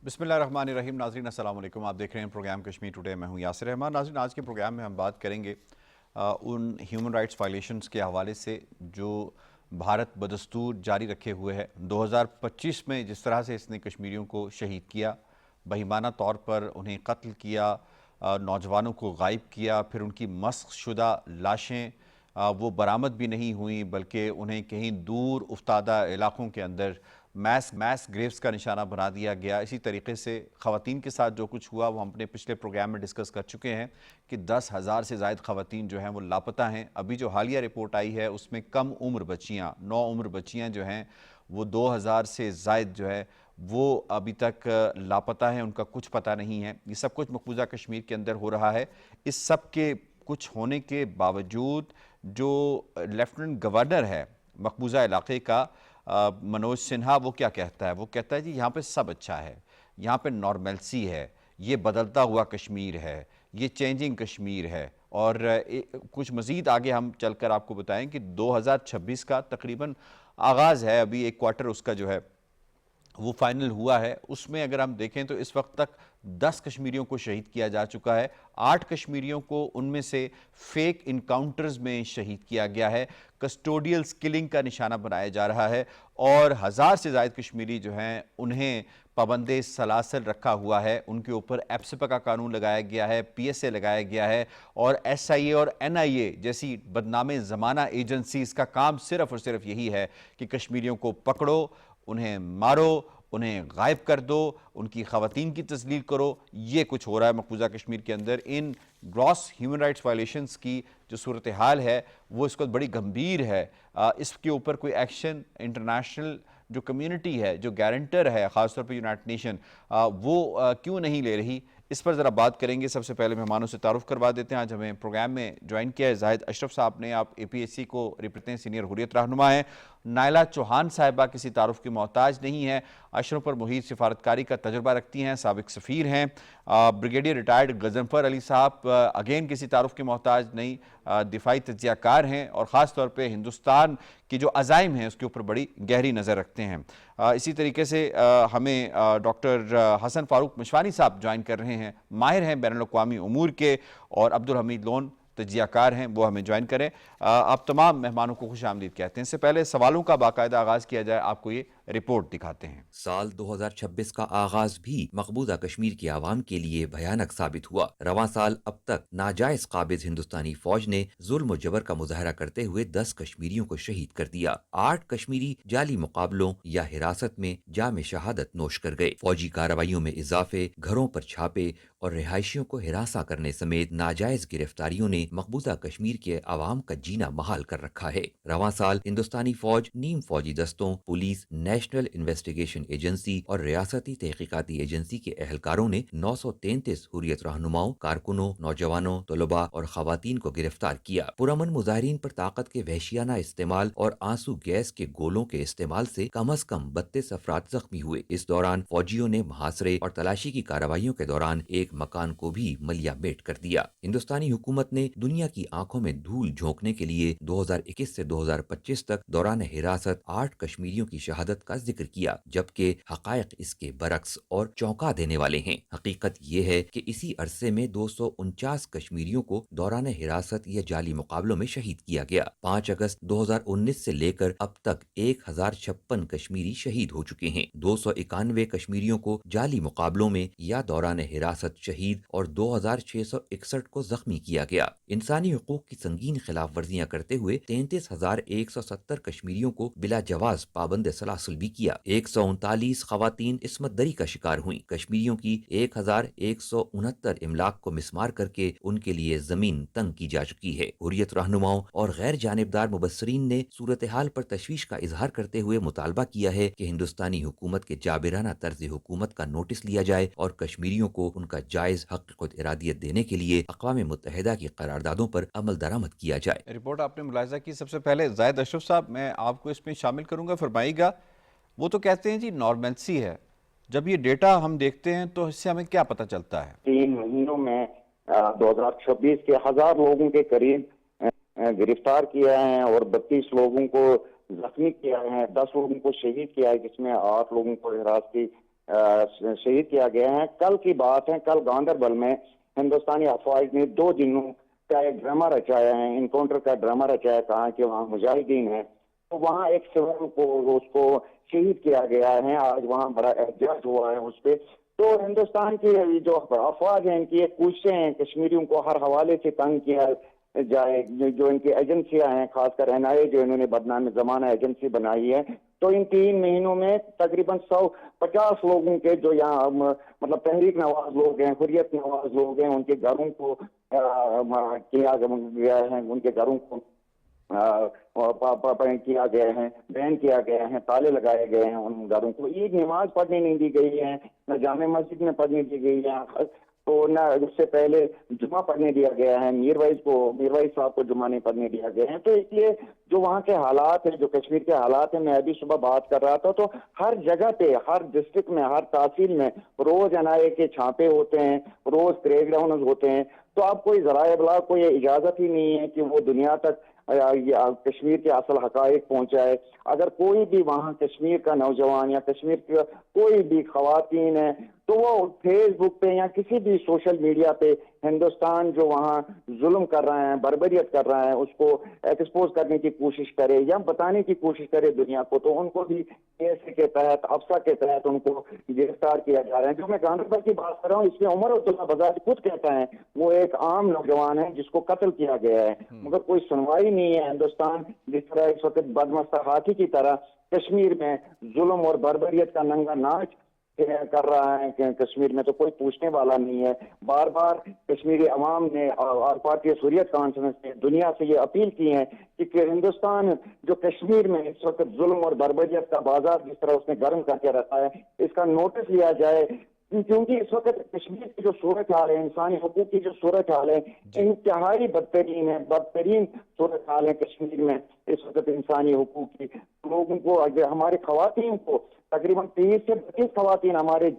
بسم اللہ الرحمن الرحیم۔ ناظرین السلام علیکم، آپ دیکھ رہے ہیں پروگرام کشمیر ٹوڈے، میں ہوں یاسر رحمان۔ ناظرین، آج کے پروگرام میں ہم بات کریں گے ان ہیومن رائٹس وائلیشنز کے حوالے سے جو بھارت بدستور جاری رکھے ہوئے ہے۔ 2025 میں جس طرح سے اس نے کشمیریوں کو شہید کیا، بہیمانہ طور پر انہیں قتل کیا، نوجوانوں کو غائب کیا، پھر ان کی مسخ شدہ لاشیں وہ برآمد بھی نہیں ہوئیں بلکہ انہیں کہیں دور افتادہ علاقوں کے اندر میس گریوز کا نشانہ بنا دیا گیا۔ اسی طریقے سے خواتین کے ساتھ جو کچھ ہوا وہ ہم اپنے پچھلے پروگرام میں ڈسکس کر چکے ہیں کہ 10,000 سے زائد خواتین جو ہیں وہ لاپتہ ہیں۔ ابھی جو حالیہ رپورٹ آئی ہے اس میں کم عمر بچیاں، 9 عمر بچیاں جو ہیں وہ 2,000 سے زائد جو ہے وہ ابھی تک لاپتہ ہیں، ان کا کچھ پتہ نہیں ہے۔ یہ سب کچھ مقبوضہ کشمیر کے اندر ہو رہا ہے۔ اس سب کے کچھ ہونے کے باوجود جو لیفٹننٹ گورنر ہے مقبوضہ علاقے کا منوج سنہا، وہ کیا کہتا ہے؟ وہ کہتا ہے جی یہاں پہ سب اچھا ہے، یہاں پہ نارملسی ہے، یہ بدلتا ہوا کشمیر ہے، یہ چینجنگ کشمیر ہے۔ اور کچھ مزید آگے ہم چل کر آپ کو بتائیں کہ 2026 کا تقریباً آغاز ہے، ابھی ایک کوارٹر اس کا جو ہے وہ فائنل ہوا ہے۔ اس میں اگر ہم دیکھیں تو اس وقت تک 10 کشمیریوں کو شہید کیا جا چکا ہے، 8 کشمیریوں کو ان میں سے فیک انکاؤنٹرز میں شہید کیا گیا ہے، کسٹوڈیلز کلنگ کا نشانہ بنایا جا رہا ہے، اور 1,000 سے زائد کشمیری جو ہیں انہیں پابند سلاسل رکھا ہوا ہے، ان کے اوپر ایپسپا کا قانون لگایا گیا ہے، پی ایس اے لگایا گیا ہے، اور ایس آئی اے اور این آئی اے جیسی بدنام زمانہ ایجنسیز کا کام صرف اور صرف یہی ہے کہ کشمیریوں کو پکڑو، انہیں مارو، انہیں غائب کر دو، ان کی خواتین کی تذلیل کرو۔ یہ کچھ ہو رہا ہے مقبوضہ کشمیر کے اندر۔ ان گراس ہیومن رائٹس وائلیشنز کی جو صورتحال ہے وہ اس وقت بڑی گمبھیر ہے۔ اس کے اوپر کوئی ایکشن انٹرنیشنل جو کمیونٹی ہے، جو گارنٹر ہے، خاص طور پہ یونائٹڈ نیشن، وہ کیوں نہیں لے رہی؟ اس پر ذرا بات کریں گے۔ سب سے پہلے مہمانوں سے تعارف کروا دیتے ہیں۔ آج ہمیں پروگرام میں جوائن کیا ہے زاہد اشرف صاحب نے، آپ اے پی ایس سی کو ریپرزینٹ ہیں، سینئر حریت رہنما ہیں۔ نائلہ چوہان صاحبہ کسی تعارف کی محتاج نہیں ہے، اشرف پر محیط سفارتکاری کا تجربہ رکھتی ہیں، سابق سفیر ہیں۔ بریگیڈیئر ریٹائرڈ غضنفر علی صاحب اگین کسی تعارف کے محتاج نہیں، دفاعی تجزیہ کار ہیں اور خاص طور پہ ہندوستان کی جو عزائم ہیں اس کے اوپر بڑی گہری نظر رکھتے ہیں۔ اسی طریقے سے ہمیں ڈاکٹر حسن فاروق مشوانی صاحب جوائن کر رہے ہیں، ماہر ہیں بین الاقوامی امور کے، اور عبدالحمید لون تجزیہ کار ہیں، وہ ہمیں جوائن کریں۔ آپ تمام مہمانوں کو خوش آمدید کہتے ہیں۔ اس سے پہلے سوالوں کا باقاعدہ آغاز کیا جائے، آپ کو یہ رپورٹ دکھاتے ہیں۔ سال 2026 کا آغاز بھی مقبوضہ کشمیر کی عوام کے لیے بھیانک ثابت ہوا۔ رواں سال اب تک ناجائز قابض ہندوستانی فوج نے ظلم و جبر کا مظاہرہ کرتے ہوئے 10 کشمیریوں کو شہید کر دیا۔ 8 کشمیری جعلی مقابلوں یا حراست میں جام شہادت نوش کر گئے۔ فوجی کارروائیوں میں اضافے، گھروں پر چھاپے اور رہائشیوں کو ہراساں کرنے سمیت ناجائز گرفتاریوں نے مقبوضہ کشمیر کے عوام کا جینا محال کر رکھا ہے۔ رواں سال ہندوستانی فوج، نیم فوجی دستوں، پولیس، نیشنل انویسٹیگیشن ایجنسی اور ریاستی تحقیقاتی ایجنسی کے اہلکاروں نے 933 حریت رہنماؤں، کارکنوں، نوجوانوں، طلباء اور خواتین کو گرفتار کیا۔ پرامن مظاہرین پر طاقت کے وحشیانہ استعمال اور آنسو گیس کے گولوں کے استعمال سے کم از کم 32 افراد زخمی ہوئے۔ اس دوران فوجیوں نے محاصرے اور تلاشی کی کارروائیوں کے دوران ایک مکان کو بھی ملیا میٹ کر دیا۔ ہندوستانی حکومت نے دنیا کی آنکھوں میں دھول جھونکنے کے لیے 2021 سے 2025 تک دوران حراست 8 کشمیریوں کی شہادت کا ذکر کیا، جبکہ حقائق اس کے برعکس اور چونکا دینے والے ہیں۔ حقیقت یہ ہے کہ اسی عرصے میں 249 کشمیریوں کو دوران حراست یا جعلی مقابلوں میں شہید کیا گیا۔ 5 اگست 2019 سے لے کر اب تک 1056 کشمیری شہید ہو چکے ہیں۔ 291 کشمیریوں کو جعلی مقابلوں میں یا دوران حراست شہید اور 2661 کو زخمی کیا گیا۔ انسانی حقوق کی سنگین خلاف ورزیاں کرتے ہوئے 33,170 کشمیریوں کو بلا جواز پابند سلاسل بھی کیا۔ 139 خواتین عصمت دری کا شکار ہوئیں۔ کشمیریوں کی 1169 املاک کو مسمار کر کے ان کے لیے زمین تنگ کی جا چکی ہے۔ حریت رہنماؤں اور غیر جانبدار مبصرین نے صورتحال پر تشویش کا اظہار کرتے ہوئے مطالبہ کیا ہے کہ ہندوستانی حکومت کے جابرانہ طرز حکومت کا نوٹس لیا جائے اور کشمیریوں کو ان کا جائز حق خود ارادیت دینے کے لیے اقوام متحدہ کی قراردادوں پر عمل درآمد کیا جائے۔ رپورٹ آپ نے ملاحظہ کی۔ سب سے پہلے زاہد اشرف صاحب، میں آپ کو اس میں شامل کروں گا، فرمائیے گا۔ وہ تو کہتے ہیں جی نارملسی ہے، جب یہ ڈیٹا ہم دیکھتے ہیں تو اس سے ہمیں کیا پتہ چلتا ہے؟ 3 مہینوں میں 2026 کے 1000 لوگوں کے قریب گرفتار کیا ہے اور 32 لوگوں کو زخمی کیا ہے، 10 لوگوں کو شہید کیا ہے، جس میں 8 لوگوں کو حراستی شہید کیا گیا ہے. کل کی بات ہے, کل گاندربل میں ہندوستانی افواج نے 2 دنوں کا ایک ڈرامہ رچایا ہے, انکاؤنٹر کا ڈرامہ رچایا, کہا کہ وہاں مجاہدین ہیں. تو وہاں ایک سول کو اس کو شہید کیا گیا ہے. آج وہاں بڑا احتجاج ہوا ہے اس پہ. تو ہندوستان کی جو افواج ہیں ان کی ایک کوششیں ہیں کشمیریوں کو ہر حوالے سے تنگ کیا جائے. جو ان کی ایجنسیاں ہیں, خاص کر NIA جو انہوں نے بدنام زمانہ ایجنسی بنائی ہے, تو ان 3 مہینوں میں تقریباً 150 لوگوں کے جو یہاں مطلب تحریک نواز لوگ ہیں, حریت نواز لوگ ہیں, ان کے گھروں کو کیا گیا ہے, ان کے گھروں کو کیا گیا ہے, بین کیا گیا ہے, تالے لگائے گئے ہیں ان گھروں کو. عید نماز پڑھنے نہیں دی گئی ہے, نہ جامع مسجد میں پڑھنے دی گئی ہے, تو نہ اس سے پہلے جمعہ پڑھنے دیا گیا ہے. میروائز صاحب کو جمعہ نہیں پڑھنے دیا گیا ہے. تو اس لیے جو وہاں کے حالات ہیں, جو کشمیر کے حالات ہیں, میں ابھی صبح بات کر رہا تھا, تو ہر جگہ پہ, ہر ڈسٹرکٹ میں, ہر تحصیل میں روز NIA کے چھاپے ہوتے ہیں, روز کریک ڈاؤن ہوتے ہیں. تو اب کوئی ذرائع ابلاغ کو یہ اجازت ہی نہیں ہے کہ وہ دنیا تک کشمیر کے اصل حقائق پہنچائے. اگر کوئی بھی وہاں کشمیر کا نوجوان یا کشمیر کی کوئی بھی خواتین ہے, تو وہ فیس بک پہ یا کسی بھی سوشل میڈیا پہ ہندوستان جو وہاں ظلم کر رہا ہے, بربریت کر رہا ہے, اس کو ایکسپوز کرنے کی کوشش کرے یا بتانے کی کوشش کرے دنیا کو, تو ان کو بھی کیس کے تحت, افسا کے تحت ان کو گرفتار کیا جا رہا ہے. جو میں گاندربل کی بات کر رہا ہوں, اس میں عمر عبداللہ بزاج خود کہتا ہے وہ ایک عام نوجوان ہے جس کو قتل کیا گیا ہے, مگر کوئی سنوائی نہیں ہے. ہندوستان جس طرح اس وقت بدمستہ ہاتھی کی طرح کشمیر میں ظلم اور بربریت کا ننگا ناچ کر رہا ہے کہ کشمیر میں, تو کوئی پوچھنے والا نہیں ہے. بار بار کشمیری عوام نے اور پارٹی حریت کانفرنس نے دنیا سے یہ اپیل کی ہے کہ ہندوستان جو کشمیر میں اس وقت ظلم اور بربریت کا بازار جس طرح اس نے گرم کر کے رکھا ہے, اس کا نوٹس لیا جائے, کیونکہ اس وقت کشمیر کی جو صورت حال ہے, انسانی حقوق کی جو صورت حال ہے, انتہائی بدترین ہے. بدترین صورت حال ہے کشمیر میں اس وقت انسانی حقوق کی. لوگوں کو, ہمارے خواتین کو, تقریباً 30 سے 32 خواتین ہمارے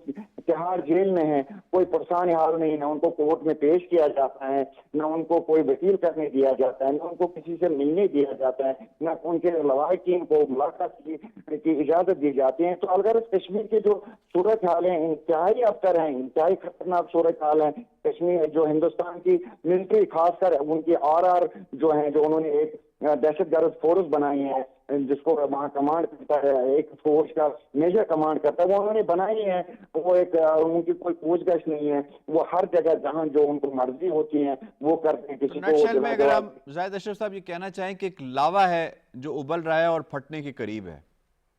تہاڑ جیل میں ہیں, کوئی پرسان حال نہیں, نہ ان کو کورٹ میں پیش کیا جاتا ہے, نہ ان کو کوئی وکیل کرنے دیا جاتا ہے, نہ ان کو کسی سے ملنے دیا جاتا ہے, نہ ان کے لواحقین کو ملاقات کی اجازت دی جاتی ہے. تو اگر اس کشمیر کے جو صورت حال ہیں انتہائی ابتر ہیں, انتہائی خطرناک صورت حال ہیں. کشمیر جو ہندوستان کی ملٹری, خاص کر ان کی RR جو ہیں, جو انہوں نے ایک دہشت گرد فورس بنائی ہے جس کو وہاں کمانڈ کرتا ہے, ایک فورس کا میجر کمانڈ کرتا ہے, وہ انہوں نے بنائی ہے. وہ ایک ان کی کوئی پوچھ گچھ نہیں ہے, وہ ہر جگہ جہاں جو ان کو مرضی ہوتی ہے وہ کرتے ہیں. کسی نیٹ شیل میں اگر آپ زاہد اشرف صاحب یہ کہنا چاہیں کہ ایک لاوا ہے جو ابل رہا ہے اور پھٹنے کے قریب ہے.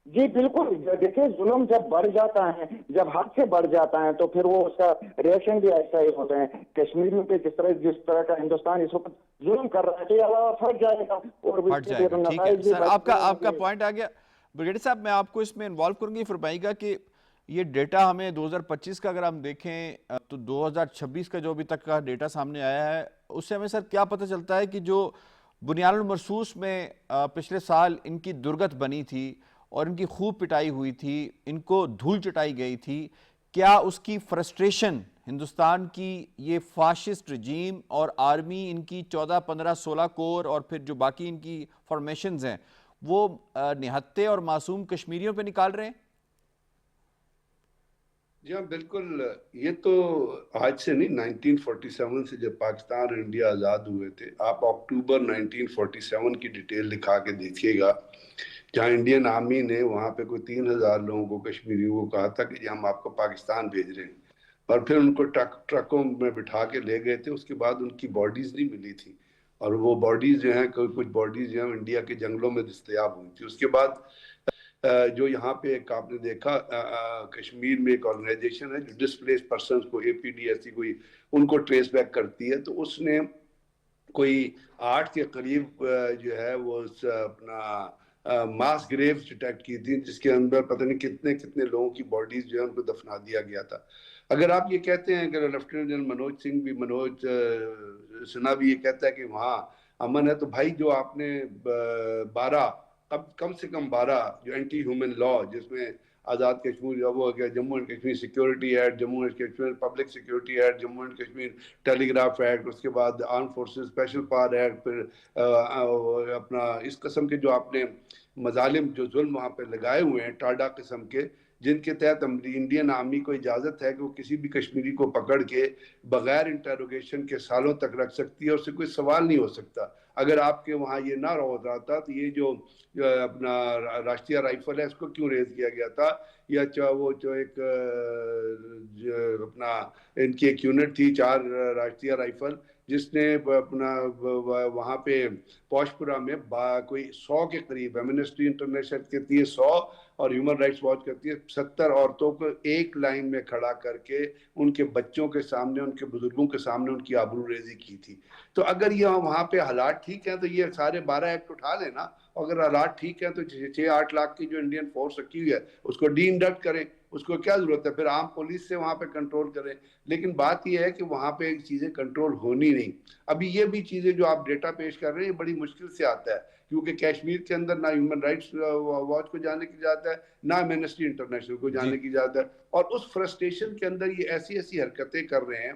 جی بالکل. دیکھیں, ظلم جب بڑھ جاتا ہے, جب حد سے بڑھ جاتا ہے, تو پھر وہ اس کا ریئیکشن بھی ایسا ہی ہوتا ہے. کشمیریوں پہ جس طرح کا ہندوستان اس وقت ظلم کر رہا ہے, تو یہ علاوہ پھٹ جائے گا اور پھٹ جائے گا. ٹھیک ہے سر, آپ کا پوائنٹ آ گیا. بریگیڈیئر صاحب, میں آپ کو اس میں انوالو کروں گی. فرمائیے گا کہ یہ ڈیٹا ہمیں 2025 کا اگر ہم دیکھیں تو 2026 کا جو ابھی تک کا ڈیٹا سامنے آیا ہے, اس سے ہمیں سر کیا پتہ چلتا ہے کہ جو بنیاد المرصوص میں پچھلے سال ان کی درگت بنی تھی اور ان کی خوب پٹائی ہوئی تھی, ان کو دھول چٹائی گئی تھی, کیا اس کی فرسٹریشن ہندوستان کی یہ فاشسٹ رجیم اور آرمی, ان کی 14 15 16 کور اور پھر جو باقی ان کی فارمیشنز ہیں, وہ نہتے اور معصوم کشمیریوں پہ نکال رہے ہیں؟ جی ہاں بالکل. یہ تو آج سے نہیں, 1947 سے جب پاکستان اور انڈیا آزاد ہوئے تھے, آپ اکتوبر 1947 کی ڈیٹیل دکھا کے دیکھیے گا, جہاں انڈین آرمی نے وہاں پہ کوئی 3000 لوگوں کو, کشمیریوں کو کہا تھا کہ جی ہم آپ کو پاکستان بھیج رہے ہیں, اور پھر ان کو ٹرکوں میں بٹھا کے لے گئے تھے. اس کے بعد ان کی باڈیز نہیں ملی تھی, اور وہ باڈیز جو ہیں, کچھ باڈیز جو ہیں انڈیا کے جنگلوں میں دستیاب ہوئی تھی. اس کے بعد جو یہاں پہ ایک آپ نے دیکھا, کشمیر میں ایک آرگنائزیشن ہے جو ڈسپلیس پرسنز کو, APDS کوئی, ان کو ٹریس بیک کرتی ہے. تو اس نے کوئی 8 کے قریب جو ہے وہ اپنا ماس گریوز ڈیٹیکٹ کی تھی, جس کے اندر پتہ نہیں کتنے لوگوں کی باڈیز جو ہے ان کو دفنا دیا گیا تھا. اگر آپ یہ کہتے ہیں کہ لیفٹیننٹ جنرل منوج سنہا بھی یہ کہتا ہے کہ وہاں امن ہے, تو بھائی جو آپ نے 12 کم سے کم 12 جو اینٹی ہیومن لا, جس میں آزاد کشمیر, وہ گیا Jammu and Kashmir security act, Jammu and Kashmir public security act, Jammu and Kashmir telegraph act, اس کے بعد armed forces special power act, پھر اپنا اس قسم کے جو آپ نے مظالم, جو ظلم وہاں پہ لگائے ہوئے ہیں ٹاڈا قسم کے, جن کے تحت انڈین آرمی کو اجازت ہے کہ وہ کسی بھی کشمیری کو پکڑ کے بغیر انٹروگیشن کے سالوں تک رکھ سکتی ہے، اور اس سے کوئی سوال نہیں ہو سکتا۔ اگر آپ کے وہاں یہ نہ ہو رہا تھا تو یہ جو اپنا راشٹریہ رائفل ہے اس کو کیوں ریز کیا گیا تھا، یا وہ جو ایک اپنا ان کی ایک یونٹ تھی 4 راشٹریہ رائفل، جس نے اپنا وہاں پہ پوش پورہ میں کوئی 100 کے قریب، ایمنسٹی انٹرنیشنل کہتی ہے 100 اور ہیومن رائٹس واچ کرتی ہے 70 عورتوں کو ایک لائن میں کھڑا کر کے ان کے بچوں کے سامنے، ان کے بزرگوں کے سامنے ان کی آبرو ریزی کی تھی۔ تو اگر یہ وہاں پہ حالات ٹھیک ہیں تو یہ سارے 12 ایکٹ اٹھا لینا، اگر حالات ٹھیک ہیں تو 6-8 لاکھ کی جو انڈین فورس رکھی ہوئی ہے اس کو ڈی انڈکٹ کریں، اس کو کیا ضرورت ہے، پھر عام پولیس سے وہاں پہ کنٹرول کریں۔ لیکن بات یہ ہے کہ وہاں پہ چیزیں کنٹرول ہونی نہیں۔ ابھی یہ بھی چیزیں جو آپ ڈیٹا پیش کر رہے ہیں یہ بڑی مشکل سے آتا ہے، کیونکہ کشمیر کے اندر نہ ہیومن رائٹس واچ کو جانے کی اجازت ہے، نہ ایمنسٹی انٹرنیشنل کو جانے کی اجازت ہے، اور اس فرسٹریشن کے اندر یہ ایسی ایسی حرکتیں کر رہے ہیں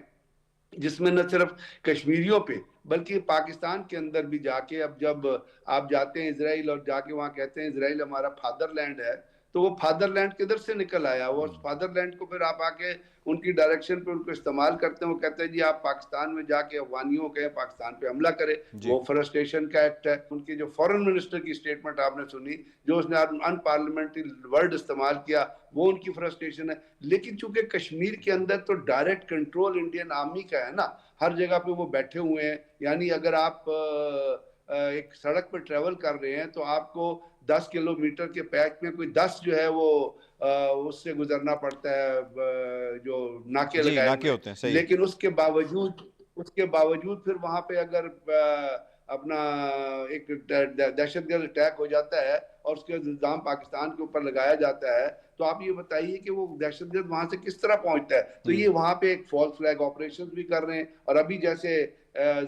جس میں نہ صرف کشمیریوں پہ بلکہ پاکستان کے اندر بھی جا کے، اب جب آپ جاتے ہیں اسرائیل اور جا کے وہاں کہتے ہیں اسرائیل ہمارا فادر لینڈ ہے، تو وہ فادر لینڈ کدھر سے نکل آیا؟ وہ فادر لینڈ کو پھر آپ آ کے ان کی ڈائریکشن پہ ان کو استعمال کرتے ہیں، وہ کہتے ہیں جی آپ پاکستان میں جا کے افغانیوں کے پاکستان پہ حملہ کرے، وہ فرسٹریشن کا ایکٹ ہے۔ ان کی جو فورن منسٹر کی سٹیٹمنٹ آپ نے سنی، جو اس نے ان پارلیمنٹری ورڈ استعمال کیا، وہ ان کی فرسٹریشن ہے۔ لیکن چونکہ کشمیر کے اندر تو ڈائریکٹ کنٹرول انڈین آرمی کا ہے نا، ہر جگہ پہ وہ بیٹھے ہوئے ہیں، یعنی اگر آپ ایک سڑک پہ ٹریول کر رہے ہیں تو آپ کو 10 کلومیٹر کے پیچ میں کوئی 10 جو ہے وہ اس سے گزرنا پڑتا ہے جو ناکے لگائے ہوتے ہیں، لیکن اس کے باوجود پھر وہاں پہ اگر اپنا ایک دہشت گرد اٹیک ہو جاتا ہے اور اس کے الزام پاکستان کے اوپر لگایا جاتا ہے، تو آپ یہ بتائیے کہ وہ دہشت گرد وہاں سے کس طرح پہنچتا ہے؟ تو یہ وہاں پہ ایک فالس فلیگ آپریشن بھی کر رہے ہیں، اور ابھی جیسے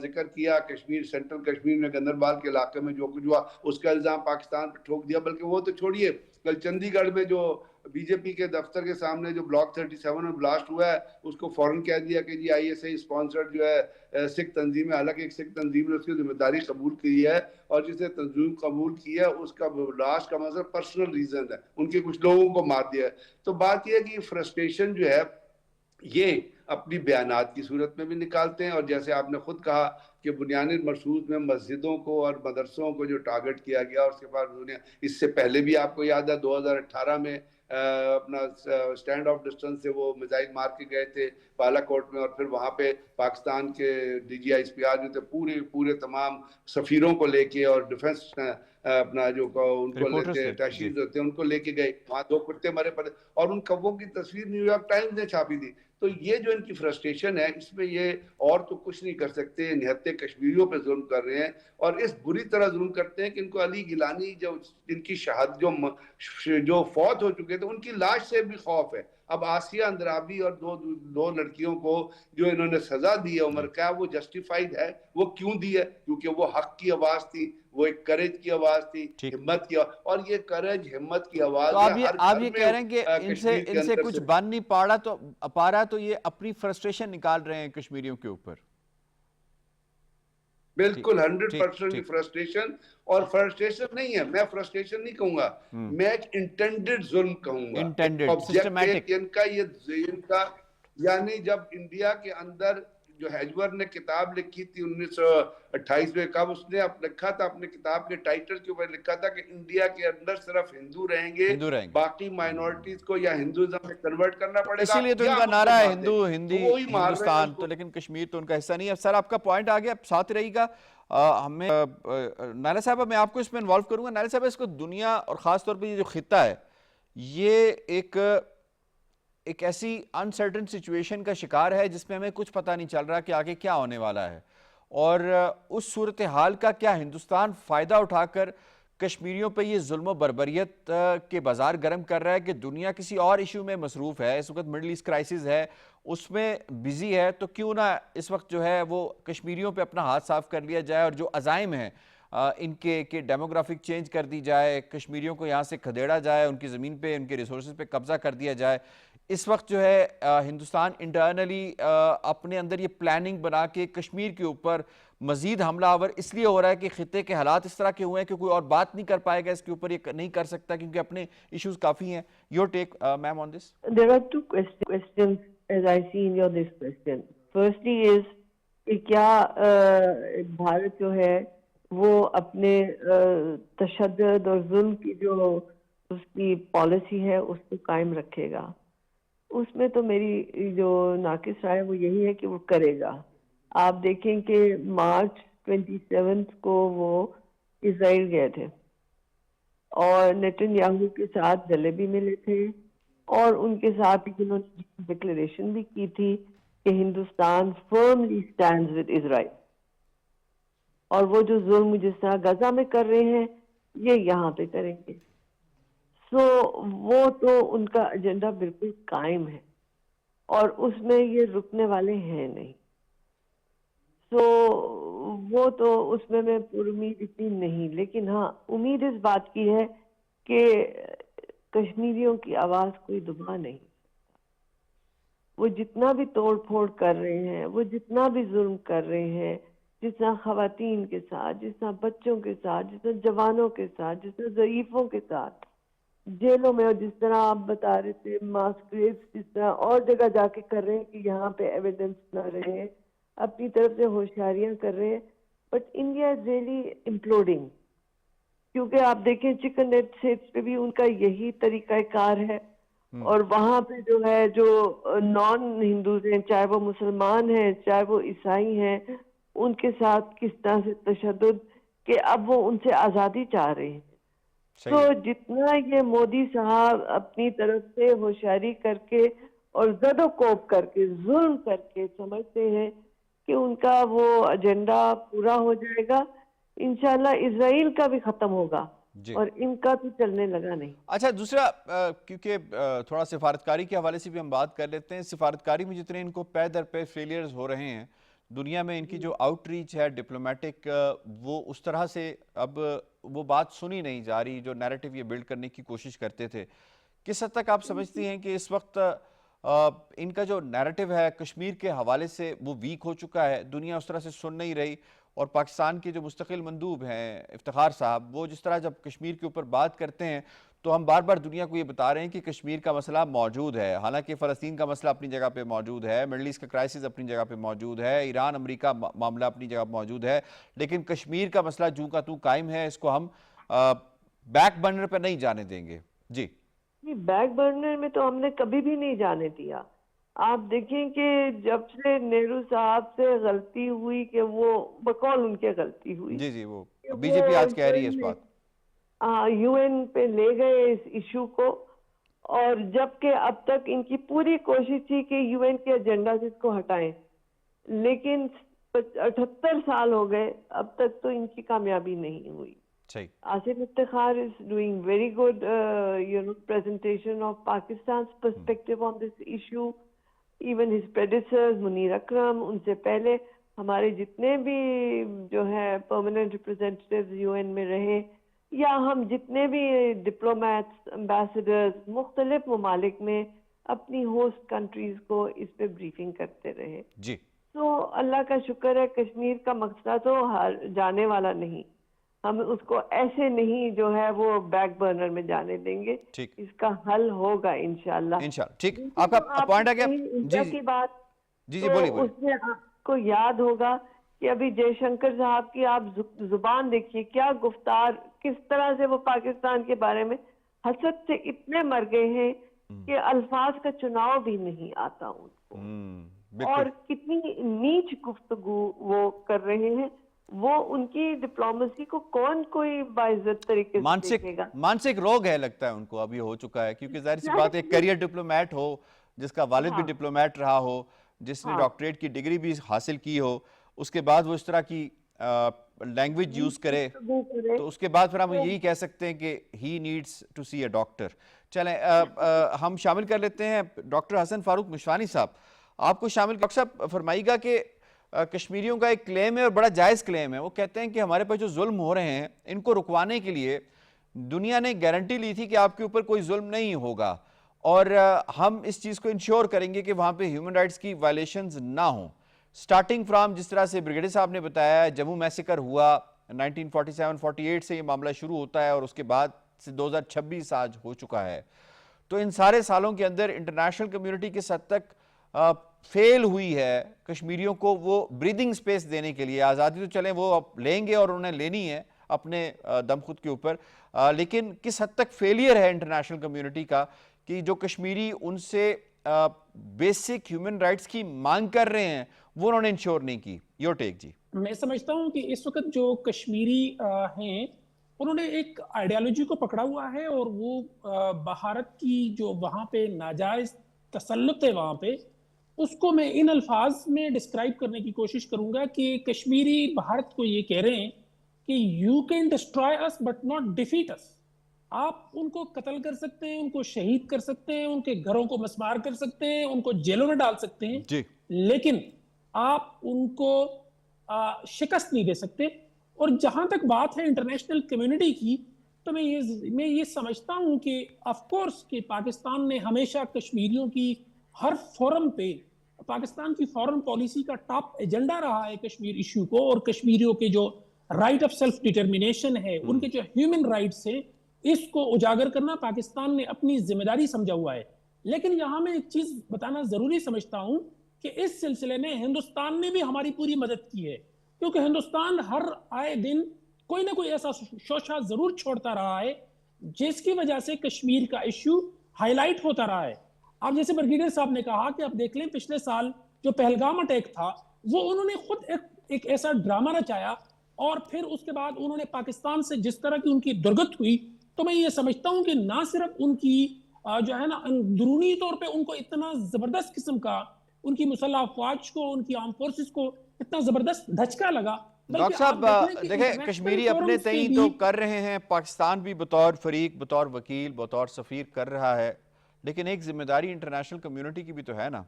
ذکر کیا کشمیر، سینٹرل کشمیر میں گندربال کے علاقے میں جو کچھ ہوا اس کا الزام پاکستان پہ ٹھوک دیا۔ بلکہ وہ تو چھوڑیے، کل چندی گڑھ میں جو بی جے پی کے دفتر کے سامنے جو بلاک 37 میں بلاسٹ ہوا ہے، اس کو فوراً کہہ دیا کہ جی ISI اسپانسرڈ جو ہے سکھ تنظیم ہے۔ حالانکہ ایک سکھ تنظیم نے اس کی ذمہ داری قبول کی ہے، اور جسے تنظیم قبول کی ہے اس کا بلاسٹ کا مطلب پرسنل ریزن ہے، ان کے کچھ لوگوں کو مار دیا ہے۔ تو بات یہ ہے کہ فرسٹریشن جو ہے یہ اپنی بیانات کی صورت میں بھی نکالتے ہیں، اور جیسے آپ نے خود کہا کہ بنیانی مرصوص میں مسجدوں کو اور مدرسوں کو جو ٹارگٹ کیا گیا، اور اس کے بعد اس سے پہلے بھی آپ کو یاد ہے 2018 میں اپنا سٹینڈ آف ڈسٹنس سے وہ میزائل مار کے گئے تھے بالا کوٹ میں، اور پھر وہاں پہ پاکستان کے DGI SPR جو تھے پورے تمام سفیروں کو لے کے اور ڈیفنس اپنا جو ان کو لیتے اٹیچیز ہوتے ہیں ان کو لے کے گئے، وہاں 2 کتے مرے پڑے، اور ان کبوں کی تصویر نیو یارک ٹائمز نے چھاپی تھی۔ تو یہ جو ان کی فرسٹریشن ہے، اس میں یہ اور تو کچھ نہیں کر سکتے، نہتے کشمیریوں پہ ظلم کر رہے ہیں، اور اس بری طرح ظلم کرتے ہیں کہ ان کو علی گیلانی جن کی شہادت جو فوت ہو چکے تھے ان کی لاش سے بھی خوف ہے۔ اب آسیہ اندرابی اور دو لڑکیوں کو جو انہوں نے سزا دی ہے عمر قید، وہ جسٹیفائیڈ ہے۔ وہ کیوں دی ہے؟ کیونکہ وہ حق کی آواز تھی، وہ ایک کریج کی آواز تھی، ہمت کی، اور یہ کریج ہمت کی آواز ہے۔ آپ یہ کہہ رہے ہیں کہ ان سے کچھ بن نہیں پا رہا تو یہ اپنی فرسٹریشن نکال رہے ہیں کشمیریوں کے اوپر۔ بالکل 100% فرسٹریشن، اور فرسٹریشن نہیں ہے، میں فرسٹریشن نہیں کہوں گا، میں ایک انٹینڈڈ ظلم کہوں گا، آبجیکٹ ان کا یعنی جب انڈیا کے اندر جو ہیجور نے کتاب لکھی تھی 1928 میں، کب اس نے لکھا تھا اپنے کتاب کے ٹائٹل کے اوپر لکھا تھا کہ انڈیا کے اندر صرف ہندو رہیں گے، باقی مائنورٹیز کو یا ہندوازم میں کنورٹ کرنا پڑے گا، اسی لیے تو ان کا نعرہ ہے ہندو ہندی ہندوستان، تو لیکن کشمیر تو ان کا حصہ نہیں ہے۔ سر آپ کا پوائنٹ آ گیا، ساتھ رہی گا ہمیں نائلہ صاحبہ، میں آپ کو اس میں انوالو کروں گا۔ نائلہ صاحبہ، اس کو دنیا اور خاص طور پہ یہ جو خطہ ہے یہ ایک ایسی انسرٹن سچویشن کا شکار ہے جس میں ہمیں کچھ پتہ نہیں چل رہا کہ آگے کیا ہونے والا ہے، اور اس صورتحال کا کیا ہندوستان فائدہ اٹھا کر کشمیریوں پہ یہ ظلم و بربریت کے بازار گرم کر رہا ہے کہ دنیا کسی اور ایشو میں مصروف ہے، اس وقت مڈل ایسٹ کرائسس ہے، اس میں بزی ہے، تو کیوں نہ اس وقت جو ہے وہ کشمیریوں پہ اپنا ہاتھ صاف کر لیا جائے، اور جو عزائم ہیں ان کے ڈیموگرافک چینج کر دی جائے، کشمیریوں کو یہاں سے کھدیڑا جائے، ان کی زمین پہ ان کے ریسورسز پہ قبضہ کر دیا جائے۔ اس وقت جو ہے ہندوستان انٹرنلی اپنے اندر یہ پلاننگ بنا کے کشمیر کے اوپر مزید حملہ آور اس لیے ہو رہا ہے کہ خطے کے حالات اس طرح کے ہوئے ہیں کہ کوئی اور بات نہیں کر پائے گا اس کے اوپر, یہ نہیں کر سکتا کیونکہ اپنے ایشوز کافی ہیں. Your take ma'am on this. There are two questions as I see in your this question. Firstly is کہ کیا بھارت جو ہے وہ اپنے تشدد اور ظلم کی جو اس کی پالیسی ہے اس کو قائم رکھے گا. اس میں تو میری جو ناقص رائے وہ یہی ہے کہ وہ کرے گا. آپ دیکھیں کہ مارچ 27 کو وہ اسرائیل گئے تھے اور نیتن یاہو کے ساتھ گلے بھی ملے تھے اور ان کے ساتھ انہوں نے ڈکلیریشن بھی کی تھی کہ ہندوستان فرملی اسٹینڈز ود اسرائیل, اور وہ جو ظلم جس طرح غزہ میں کر رہے ہیں یہ یہاں پہ کریں گے. سو وہ تو ان کا ایجنڈا بالکل قائم ہے اور اس میں یہ رکنے والے ہیں نہیں. سو وہ تو اس میں پر امید اتنی نہیں, لیکن ہاں امید اس بات کی ہے کہ کشمیریوں کی آواز کوئی دبا نہیں. وہ جتنا بھی توڑ پھوڑ کر رہے ہیں, وہ جتنا بھی ظلم کر رہے ہیں, جس طرح خواتین کے ساتھ, جس طرح بچوں کے ساتھ, جس طرح جوانوں کے ساتھ, جس طرح ضعیفوں کے ساتھ جیلوں میں, اور جس طرح آپ بتا رہے تھے ماس گریوز جس طرح اور جگہ جا کے کر رہے ہیں کہ یہاں پہ ایویڈنس نہ رہے, اپنی طرف سے ہوشیاریاں کر رہے ہیں. بٹ انڈیا از ریئلی امپلوڈنگ, کیونکہ آپ دیکھیں چکن نیٹ سیٹس پہ بھی ان کا یہی طریقہ کار ہے, اور وہاں پہ جو ہے جو نان ہندوز ہیں, چاہے وہ مسلمان ہیں چاہے وہ عیسائی ہیں, ان کے ساتھ کس طرح سے تشدد کہ اب وہ ان سے آزادی چاہ رہے ہیں. تو جتنا یہ مودی صاحب اپنی طرف سے ہوشیاری کر کے اور زد و کوب کر کے ظلم کر کے سمجھتے ہیں کہ ان کا وہ ایجنڈا پورا ہو جائے گا, انشاءاللہ اسرائیل کا بھی ختم ہوگا اور ان کا تو چلنے لگا نہیں. اچھا دوسرا, کیونکہ تھوڑا سفارتکاری کے حوالے سے بھی ہم بات کر لیتے ہیں. سفارتکاری میں جتنے ان کو پے در پے فیلیئرز ہو رہے ہیں دنیا میں, ان کی جو آؤٹ ریچ ہے ڈپلومیٹک, وہ اس طرح سے اب وہ بات سنی نہیں جا رہی جو نیریٹو یہ بلڈ کرنے کی کوشش کرتے تھے. کس حد تک آپ سمجھتی ہیں کہ اس وقت ان کا جو نیریٹو ہے کشمیر کے حوالے سے وہ ویک ہو چکا ہے, دنیا اس طرح سے سن نہیں رہی, اور پاکستان کے جو مستقل مندوب ہیں افتخار صاحب, وہ جس طرح جب کشمیر کے اوپر بات کرتے ہیں تو ہم بار بار دنیا کو یہ بتا رہے ہیں کہ کشمیر کا مسئلہ موجود ہے, حالانکہ فلسطین کا مسئلہ اپنی جگہ پہ موجود ہے, مڈل ایسٹ کا کرائسس اپنی جگہ پہ موجود ہے, ایران امریکہ معاملہ اپنی جگہ پہ موجود ہے, لیکن کشمیر کا مسئلہ جوں کا توں قائم ہے, اس کو ہم بیک برنر پہ نہیں جانے دیں گے. جی بیک برنر میں تو ہم نے کبھی بھی نہیں جانے دیا. آپ دیکھیں کہ جب سے نہرو صاحب سے غلطی ہوئی کہ وہ بقول ان کے غلطی ہوئی, جی وہ بی جے پی آج کہہ رہی ہے اس بات, یو این پہ لے گئے اس ایشو کو, اور جبکہ اب تک ان کی پوری کوشش تھی کہ یو این کے ایجنڈا سے اس کو ہٹائیں, لیکن 78 سال ہو گئے اب تک تو ان کی کامیابی نہیں ہوئی. Asif Iftikhar is doing very good presentation of Pakistan's perspective on this issue. Even his predecessors, Munir Akram, ان سے پہلے ہمارے جتنے بھی جو ہے permanent representatives UN میں رہے, یا ہم جتنے بھی ڈپلومیٹس, امبیسڈرز مختلف ممالک میں اپنی ہوسٹ کنٹریز کو اس پہ بریفنگ کرتے رہے. جی تو اللہ کا شکر ہے کشمیر کا مسئلہ تو جانے والا نہیں, ہم اس کو ایسے نہیں جو ہے وہ بیک برنر میں جانے دیں گے, اس کا حل ہوگا انشاءاللہ. ٹھیک, آپ کا پوائنٹ ہے انڈیا کی بات, جی بولیے. اس میں آپ کو یاد ہوگا کہ ابھی جے شنکر صاحب کی آپ زبان دیکھیے, کیا گفتار, کس طرح سے وہ پاکستان کے بارے میں حسد سے اتنے مر گئے ہیں کہ الفاظ کا چناؤ بھی نہیں آتا ان کو, اور کتنی نیچ گفتگو وہ کر رہے ہیں. وہ ان کی ڈپلومیسی کو کون کوئی باعزت طریقے سے دیکھے گا؟ مانسک روگ ہے لگتا ہے ان کو, ابھی ہو چکا ہے, کیونکہ ظاہر سی بات ایک کیریئر ڈپلومیٹ ہو جس کا والد بھی ڈپلومیٹ رہا ہو, جس نے ڈاکٹریٹ کی ڈگری بھی حاصل کی ہو, اس کے بعد وہ اس طرح کی لینگویج یوز کرے, تو اس کے بعد پھر ہم یہی کہہ سکتے ہیں کہ he needs to see a doctor. چلیں ہم شامل کر لیتے ہیں ڈاکٹر حسن فاروق مشوانی صاحب, آپ کو شامل. ڈاکٹر صاحب فرمائیے گا کہ کشمیریوں کا ایک کلیم ہے اور بڑا جائز کلیم ہے, وہ کہتے ہیں کہ ہمارے پاس جو ظلم ہو رہے ہیں ان کو رکوانے کے لیے دنیا نے گارنٹی لی تھی کہ آپ کے اوپر کوئی ظلم نہیں ہوگا, اور ہم اس چیز کو انشور کریں گے کہ وہاں پہ ہیومن رائٹس کی وائلیشنز نہ ہوں. سٹارٹنگ فرام جس طرح سے بریگیڈیئر صاحب نے بتایا جموں میسیکر ہوا 1947-48 سے یہ معاملہ شروع ہوتا ہے اور اس کے بعد سے 2026 آج ہو چکا ہے. تو ان سارے سالوں کے اندر انٹرنیشنل کمیونٹی کس حد تک فیل ہوئی ہے کشمیریوں کو وہ بریدنگ سپیس دینے کے لیے. آزادی تو چلیں وہ اب لیں گے اور انہیں لینی ہے اپنے دم خود کے اوپر, لیکن کس حد تک فیلئر ہے انٹرنیشنل کمیونٹی کا کہ جو کشمیری ان سے بیسک ہیومن رائٹس کی مانگ کر رہے ہیں وہ انہوں نے انشور نہیں کی. یور ٹیک جی. میں سمجھتا ہوں کہ اس وقت جو کشمیری ہیں انہوں نے ایک آئیڈیالوجی کو پکڑا ہوا ہے اور وہ بھارت کی جو وہاں پہ ناجائز تسلط ہے وہاں پہ, اس کو میں ان الفاظ میں ڈسکرائب کرنے کی کوشش کروں گا کہ کشمیری بھارت کو یہ کہہ رہے ہیں کہ you can destroy us but not defeat us. آپ ان کو قتل کر سکتے ہیں, ان کو شہید کر سکتے ہیں, ان کے گھروں کو مسمار کر سکتے ہیں, ان کو جیلوں میں ڈال سکتے ہیں جی, لیکن آپ ان کو شکست نہیں دے سکتے. اور جہاں تک بات ہے انٹرنیشنل کمیونٹی کی, تو میں یہ سمجھتا ہوں کہ آف کورس کہ پاکستان نے ہمیشہ کشمیریوں کی ہر فورم پہ, پاکستان کی فورن پالیسی کا ٹاپ ایجنڈا رہا ہے کشمیر ایشو کو, اور کشمیریوں کے جو رائٹ آف سیلف ڈٹرمینیشن ہے, ان کے جو ہیومن رائٹس ہیں, اس کو اجاگر کرنا پاکستان نے اپنی ذمہ داری سمجھا ہوا ہے. لیکن یہاں میں ایک چیز بتانا ضروری سمجھتا ہوں کہ اس سلسلے میں ہندوستان نے بھی ہماری پوری مدد کی ہے, کیونکہ ہندوستان ہر آئے دن کوئی نہ کوئی ایسا شوشہ ضرور چھوڑتا رہا ہے جس کی وجہ سے کشمیر کا ایشو ہائی لائٹ ہوتا رہا ہے. آپ جیسے بریگیڈیئر صاحب نے کہا کہ آپ دیکھ لیں پچھلے سال جو پہلگام اٹیک تھا وہ انہوں نے خود ایک ایسا ڈرامہ رچایا, اور پھر اس کے بعد انہوں نے پاکستان سے جس طرح کی ان کی درگت ہوئی, تو میں یہ سمجھتا ہوں کہ نہ صرف ان کی جو ہے نا اندرونی طور پہ ان کو اتنا زبردست قسم کا ان کی مسلح افواج کو, ان کی آرم فورسز کو اتنا زبردست دھچکا لگا. ڈاکٹر صاحب دیکھیں کشمیری اپنے تئیں تو کر رہے ہیں, پاکستان بھی بطور فریق, بطور وکیل, بطور سفیر کر رہا ہے, لیکن ایک ذمہ داری انٹرنیشنل کمیونٹی کی بھی تو ہے نا,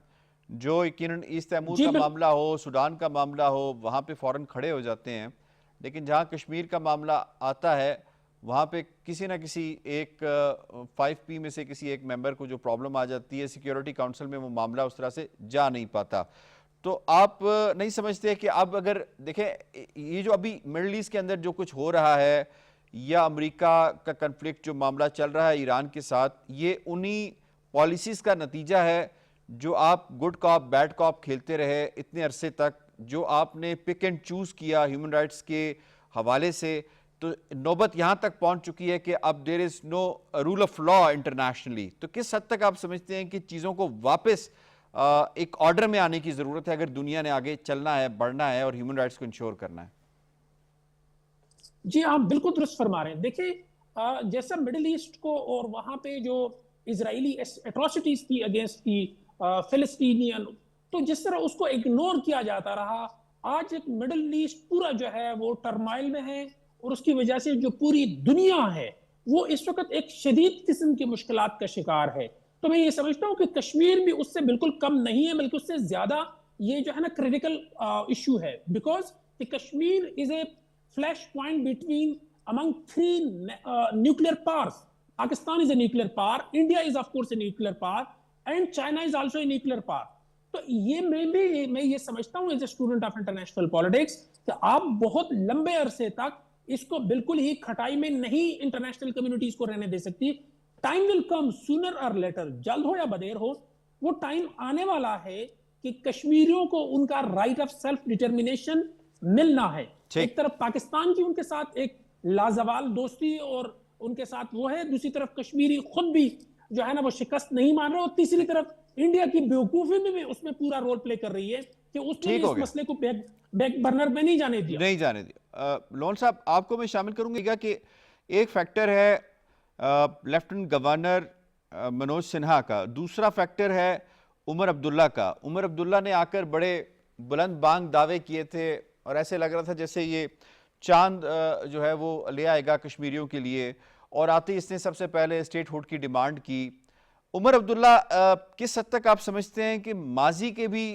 جو یقیناً ایسٹ تیمور کا معاملہ ہو, سوڈان کا معاملہ ہو, وہاں پہ فوراً کھڑے ہو جاتے ہیں, لیکن جہاں کشمیر کا معاملہ آتا ہے وہاں پہ کسی نہ کسی ایک 5P میں سے کسی ایک ممبر کو جو پرابلم آ جاتی ہے, سیکیورٹی کاؤنسل میں وہ معاملہ اس طرح سے جا نہیں پاتا. تو آپ نہیں سمجھتے کہ اب اگر دیکھیں یہ جو ابھی مڈل ایسٹ کے اندر جو کچھ ہو رہا ہے, یا امریکہ کا کنفلکٹ جو معاملہ چل رہا ہے ایران کے ساتھ, یہ انہی پالیسیز کا نتیجہ ہے جو آپ گڈ کاپ بیڈ کاپ کھیلتے رہے اتنے عرصے تک, جو آپ نے پک اینڈ چوز کیا ہیومن رائٹس کے حوالے سے, تو نوبت یہاں تک پہنچ چکی ہے کہ اب دیر از نو رول آف لا انٹرنیشنلی. تو کس حد تک آپ سمجھتے ہیں کہ چیزوں کو واپس ایک آرڈر میں آنے کی ضرورت ہے اگر دنیا نے آگے چلنا ہے, بڑھنا ہے اور ہیومن رائٹس کو انشور کرنا ہے؟ جی آپ بالکل درست فرما رہے ہیں. دیکھیں جیسا مڈل ایسٹ کو اور وہاں پہ جو اسرائیلی اٹراسٹیز تھی اگینسٹ دی فلسطینین, تو جس طرح اس کو اگنور کیا جاتا رہا, آج ایک مڈل ایسٹ پورا جو ہے وہ ٹرمائل میں ہے, اور اس کی وجہ سے جو پوری دنیا ہے وہ اس وقت ایک شدید قسم کی مشکلات کا شکار ہے. تو میں یہ سمجھتا ہوں کہ کشمیر بھی اس سے بالکل کم نہیں ہے, بلکہ اس سے زیادہ یہ جو ہے نا کریٹیکل ایشو ہے, because Kashmir is a flash point between among three nuclear powers. Pakistan is a nuclear power, India is of course a nuclear power, and China is also a nuclear power. تو یہ میں یہ سمجھتا ہوں as a student of international politics کہ آپ بہت لمبے عرصے تک اس کو بالکل ہی کھٹائی میں نہیں انٹرنیشنل کمیونٹیز کو رہنے دے سکتی. ٹائم ول کم سونر اور لیٹر, جلد ہو یا بدیر ہو, وہ ٹائم آنے والا ہے کہ کشمیریوں کو ان کا رائٹ آف سیلف ڈٹرمینیشن ملنا ہے. ایک طرف پاکستان کی ان کے ساتھ ایک لازوال دوستی اور ان کے ساتھ وہ ہے, دوسری طرف کشمیری خود بھی جو ہے نا وہ شکست نہیں مان رہے, اور تیسری طرف انڈیا کی بیوقوفی میں بھی اس میں پورا رول پلے کر رہی ہے کہ اس نے اس مسئلے کو بیک برنر میں نہیں جانے دیا. لون صاحب آپ کو میں شامل کروں گا کہ ایک فیکٹر ہے لیفٹنٹ گورنر منوج سنہا کا, دوسرا فیکٹر ہے عمر عبداللہ کا. عمر عبداللہ نے آ کر بڑے بلند بانگ دعوے کیے تھے اور ایسے لگ رہا تھا جیسے یہ چاند جو ہے وہ لے آئے گا کشمیریوں کے لیے, اور آتے اس نے سب سے پہلے اسٹیٹ ہوڈ کی ڈیمانڈ کی. عمر عبداللہ کس حد تک آپ سمجھتے ہیں کہ ماضی کے بھی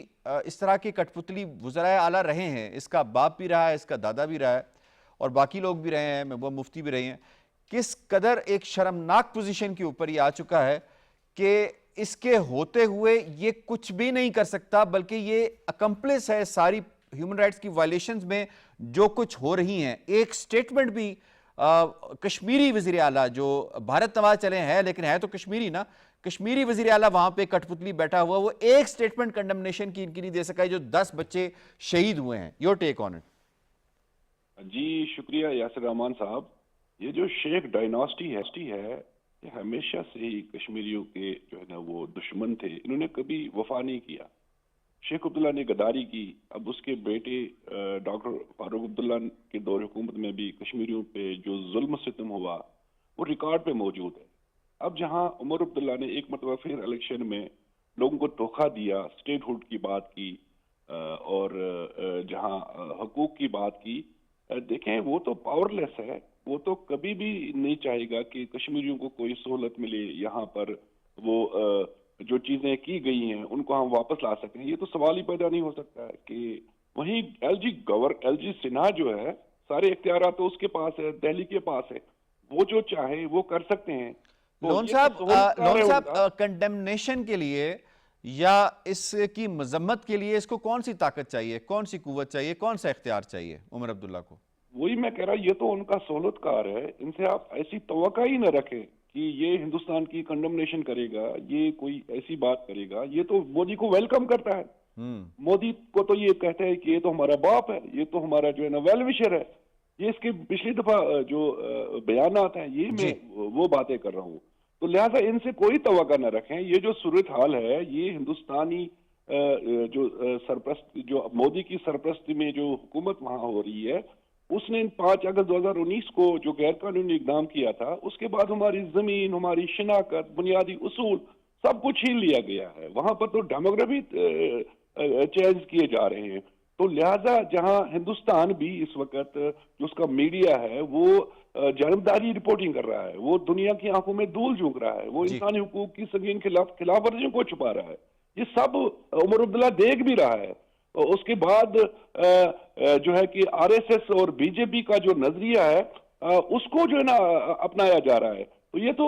اس طرح کے کٹ پتلی وزرائے اعلیٰ رہے ہیں, اس کا باپ بھی رہا ہے, اس کا دادا بھی رہا ہے, اور باقی لوگ بھی رہے ہیں, محبوبہ مفتی بھی رہے ہیں, کس قدر ایک شرمناک پوزیشن کے اوپر یہ آ چکا ہے کہ اس کے ہوتے ہوئے یہ کچھ بھی نہیں کر سکتا بلکہ یہ اکمپلس ہے ساری ہیومن رائٹس کی وائلیشنز میں جو کچھ ہو رہی ہیں. ایک سٹیٹمنٹ بھی کشمیری وزیر اعلیٰ جو بھارت نواز چلے ہیں لیکن ہے تو کشمیری نا, کشمیری وزیر اعلیٰ وہاں پہ کٹ پتلی بیٹھا ہوا, وہ ایک سٹیٹمنٹ کنڈمنیشن کی ان کی نہیں دے سکا جو 10 بچے شہید ہوئے ہیں. Your take on it. جی شکریہ یاسر رحمان صاحب. یہ جو شیخ ڈائناسٹی ہے یہ ہمیشہ سے ہی کشمیریوں کے جو ہے نا وہ دشمن تھے, انہوں نے کبھی وفا نہیں کیا. شیخ عبداللہ نے غداری کی, اب اس کے بیٹے ڈاکٹر فاروق عبداللہ کے دور حکومت میں بھی کشمیریوں پہ جو ظلم و ستم ہوا وہ ریکارڈ پہ موجود ہے. اب جہاں عمر عبداللہ نے ایک مرتبہ پھر الیکشن میں لوگوں کو دھوکہ دیا, اسٹیٹ ہوڈ کی بات کی اور جہاں حقوق کی بات کی, دیکھیں وہ تو پاور لیس ہے, وہ تو کبھی بھی نہیں چاہے گا کہ کشمیریوں کو کوئی سہولت ملے یہاں پر, وہ جو چیزیں کی گئی ہیں ان کو ہم واپس لا سکیں. یہ تو سوال ہی پیدا نہیں ہو سکتا ہے کہ وہیں ایل جی سنہا جو ہے سارے اختیارات تو اس کے پاس ہے, دہلی کے پاس ہے, وہ جو چاہے وہ کر سکتے ہیں. لون صاحب کنڈمنیشن کے لیے یا اس کی مذمت کے لیے اس کو کون سی طاقت چاہیے, کون سی قوت چاہیے, کون سا اختیار چاہیے عمر عبداللہ کو؟ وہی میں کہہ رہا ہوں, یہ تو ان کا سہولت کار ہے, ان سے آپ ایسی توقع ہی نہ رکھیں کہ یہ ہندوستان کی کنڈمنیشن کرے گا, یہ کوئی ایسی بات کرے گا. یہ تو مودی کو ویلکم کرتا ہے, مودی کو تو یہ کہتا ہے کہ یہ تو ہمارا باپ ہے, یہ تو ہمارا جو ہے نا ویل وشر ہے. یہ اس کے پچھلی دفعہ جو بیانات ہیں یہ میں وہ باتیں کر رہا ہوں. تو لہٰذا ان سے کوئی توقع نہ رکھیں. یہ جو صورتحال ہے یہ ہندوستانی جو سرپرست جو مودی کی سرپرستی میں جو حکومت وہاں ہو رہی ہے, اس نے 5 اگست 2019 کو جو غیر قانونی اقدام کیا تھا, اس کے بعد ہماری زمین, ہماری شناخت, بنیادی اصول سب کچھ چھین لیا گیا ہے. وہاں پر تو ڈیموگرافی چینج کیے جا رہے ہیں. تو لہٰذا جہاں ہندوستان بھی اس وقت جو اس کا میڈیا ہے وہ جانبداری رپورٹنگ کر رہا ہے, وہ دنیا کی آنکھوں میں دھول جھونک رہا ہے, وہ انسانی حقوق کی سنگین خلاف ورزیوں کو چھپا رہا ہے, یہ سب عمر عبداللہ دیکھ بھی رہا ہے. اس کے بعد جو ہے کہ آر ایس ایس اور بی جے پی کا جو نظریہ ہے اس کو جو ہے نا اپنایا جا رہا ہے. تو یہ تو